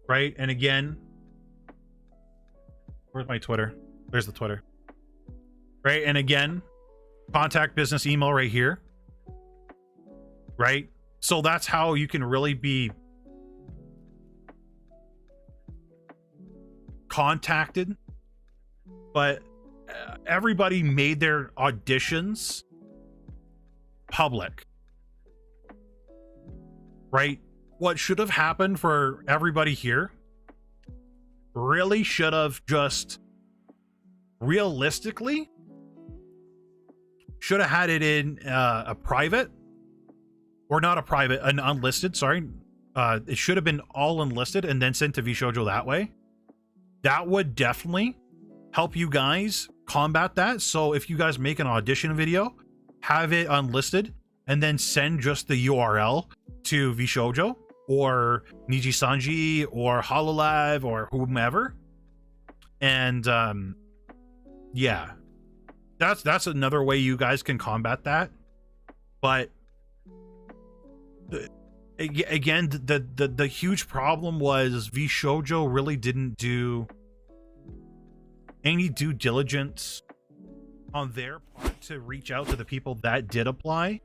Right? And again, where's my Twitter? There's the Twitter. Right? And again, contact business email right here. Right? So that's how you can really be contacted. But everybody made their auditions public. Right? what should have happened for everybody here really should have just realistically should have had it in a private, or not a private, an unlisted, sorry. It should have been all unlisted and then sent to VShojo that way. That would definitely help you guys combat that. So if you guys make an audition video, have it unlisted and then send just the URL to VShojo or Niji Sanji or Hololive or whomever. And yeah, that's another way you guys can combat that. But again, the huge problem was VShojo really didn't do any due diligence on their part to reach out to the people that did apply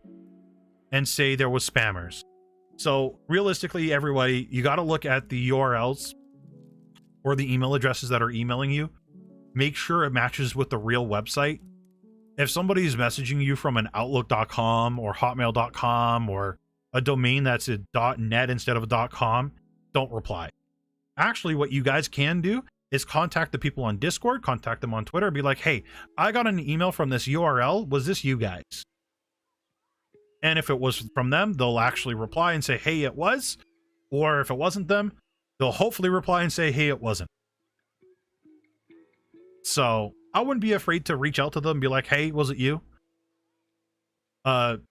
and say there was spammers. So realistically, everybody, you got to look at the URLs or the email addresses that are emailing you. Make sure it matches with the real website. If somebody's messaging you from an outlook.com or hotmail.com or a domain that's a .net instead of a .com, don't reply. Actually, what you guys can do is contact the people on Discord, contact them on Twitter, be like, hey, I got an email from this URL. Was this you guys? And if it was from them, they'll actually reply and say, hey, it was. Or if it wasn't them, they'll hopefully reply and say, hey, it wasn't. So I wouldn't be afraid to reach out to them and be like, hey, was it you? But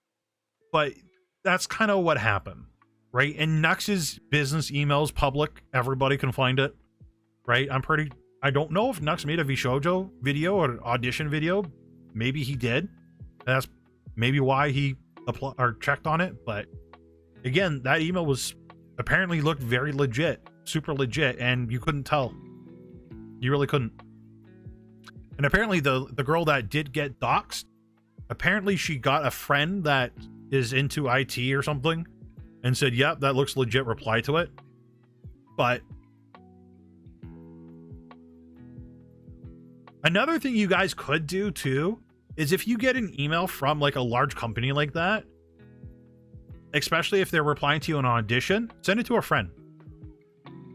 that's kind of what happened, right? And Nux's business email is public. Everybody can find it, right? I don't know if Nux made a VShojo video or an audition video. Maybe he did. That's maybe why he applied or checked on it. But again, that email was apparently looked very legit, super legit, and you couldn't tell. You really couldn't. And apparently the girl that did get doxxed, apparently she got a friend that is into IT or something and said, yep, that looks legit, reply to it. But another thing you guys could do too is if you get an email from like a large company like that, especially if they're replying to you in an audition, send it to a friend.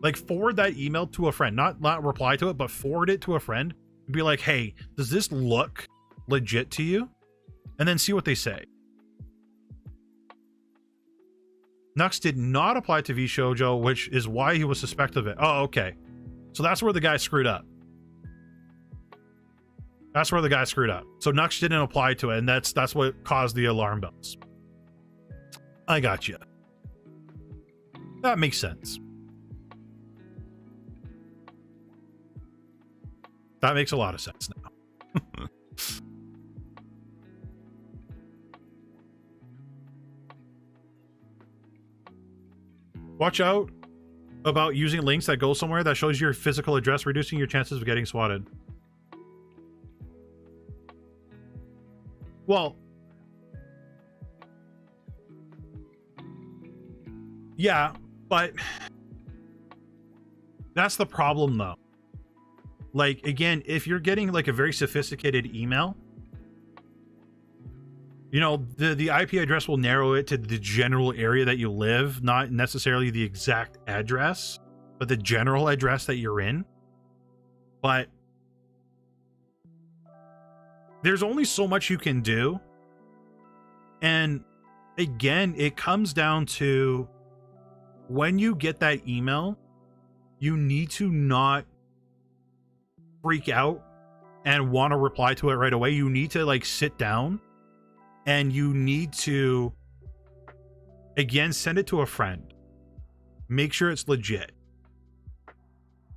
Like forward that email to a friend, not reply to it, but forward it to a friend. Be like, hey, does this look legit to you? And then see what they say. Nux did not apply to VShojo, which is why he was suspect of it. Oh, okay. So that's where the guy screwed up. That's where the guy screwed up. So Nux didn't apply to it, and that's what caused the alarm bells. I got you. That makes sense. That makes a lot of sense now. Watch out about using links that go somewhere that shows your physical address, reducing your chances of getting swatted. Well, yeah, but that's the problem though. Like, again, if you're getting like a very sophisticated email, you know, the IP address will narrow it to the general area that you live, not necessarily the exact address, but the general address that you're in. But there's only so much you can do. And again, it comes down to when you get that email, you need to not freak out and want to reply to it right away. You need to like sit down and you need to, again, send it to a friend. Make sure it's legit.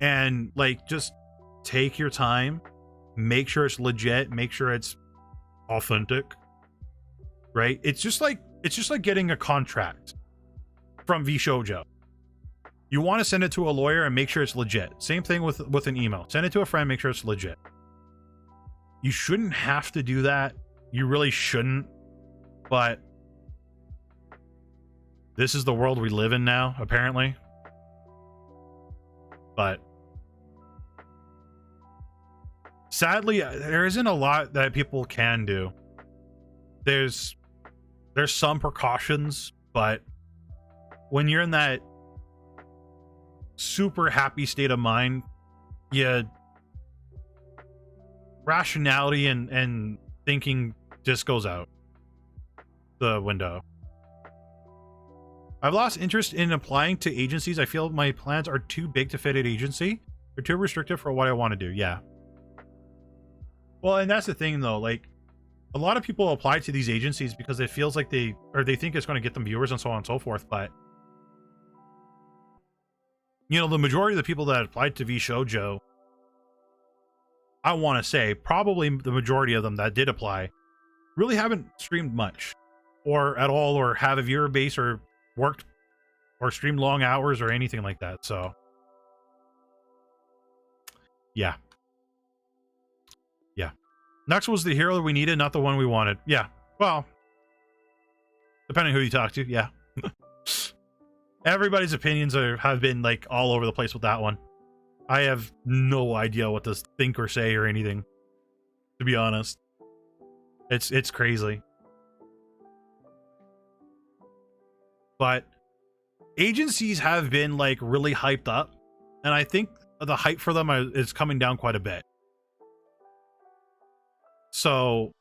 And like, just take your time. Make sure it's legit. Make sure it's authentic. Right? It's just like getting a contract from VShojo. You want to send it to a lawyer and make sure it's legit. Same thing with an email. Send it to a friend, make sure it's legit. You shouldn't have to do that. You really shouldn't. But this is the world we live in now, apparently. But sadly, there isn't a lot that people can do. There's some precautions, but when you're in that super happy state of mind, yeah, rationality and thinking just goes out the window. I've lost interest in applying to agencies. I feel my plans are too big to fit an agency. They're too restrictive for what I want to do. Yeah. Well, and that's the thing though, like a lot of people apply to these agencies because it feels like they think it's going to get them viewers and so on and so forth. But you know, the majority of the people that applied to VShojo, I want to say probably the majority of them that did apply really haven't streamed much or at all, or have a viewer base or worked or streamed long hours or anything like that. So yeah. Next was the hero we needed, not the one we wanted. Yeah. Well, depending who you talk to. Yeah. Everybody's opinions have been like all over the place with that one. I have no idea what to think or say or anything, to be honest. It's crazy. But agencies have been like really hyped up, and I think the hype for them is coming down quite a bit. So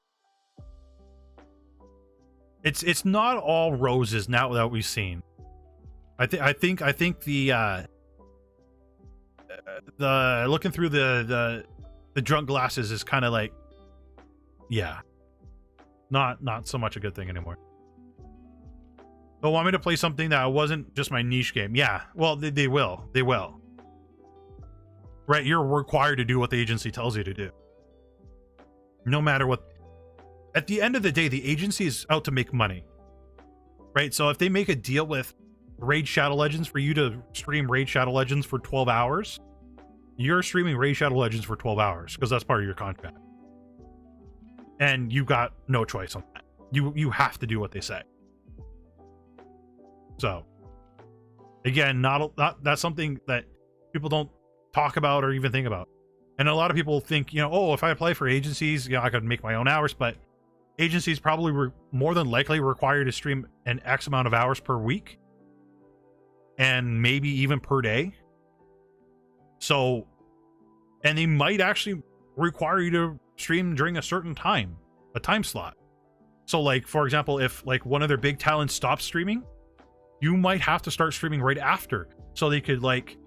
it's not all roses now that we've seen. I think the looking through the drunk glasses is kind of like, yeah, not so much a good thing anymore. They'll want me to play something that wasn't just my niche game. Yeah, well, they will. Right, you're required to do what the agency tells you to do. No matter what. At the end of the day, the agency is out to make money. Right, so if they make a deal with Raid Shadow Legends for you to stream Raid Shadow Legends for 12 hours, you're streaming Raid Shadow Legends for 12 hours because that's part of your contract. And you got no choice on that. You have to do what they say. So, again, not that's something that people don't talk about or even think about. And a lot of people think, you know, oh, if I apply for agencies, you know, I could make my own hours, but agencies probably more than likely require you to stream an X amount of hours per week and maybe even per day. So, and they might actually require you to stream during a certain time, a time slot. So like, for example, if like one of their big talents stops streaming, you might have to start streaming right after so they could like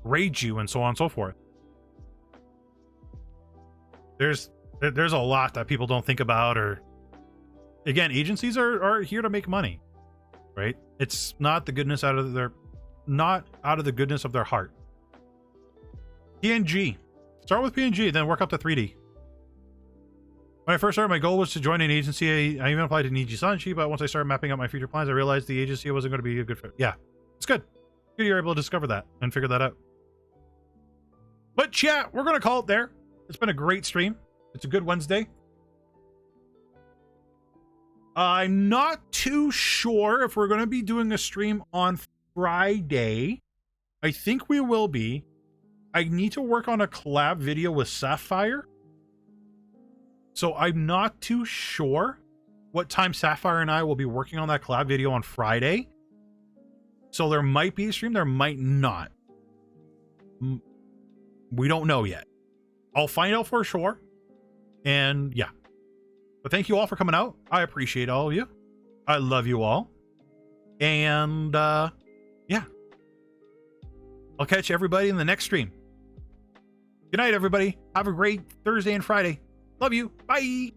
raid you and so on and so forth. There's a lot that people don't think about, or again, agencies are here to make money, right? It's not the goodness out of the goodness of their heart. PNG. Start with PNG, then work up to 3D. When I first started, my goal was to join an agency. I even applied to Niji Sanchi, but once I started mapping out my future plans, I realized the agency wasn't going to be a good fit. Yeah, it's good. Good you're able to discover that and figure that out. But chat, we're going to call it there. It's been a great stream. It's a good Wednesday. I'm not too sure if we're going to be doing a stream on Friday. I think we will be. I need to work on a collab video with Sapphire. So I'm not too sure what time Sapphire and I will be working on that collab video on Friday. So there might be a stream, there might not. We don't know yet. I'll find out for sure. And yeah. But thank you all for coming out. I appreciate all of you. I love you all. And yeah. I'll catch everybody in the next stream. Good night, everybody. Have a great Thursday and Friday. Love you. Bye.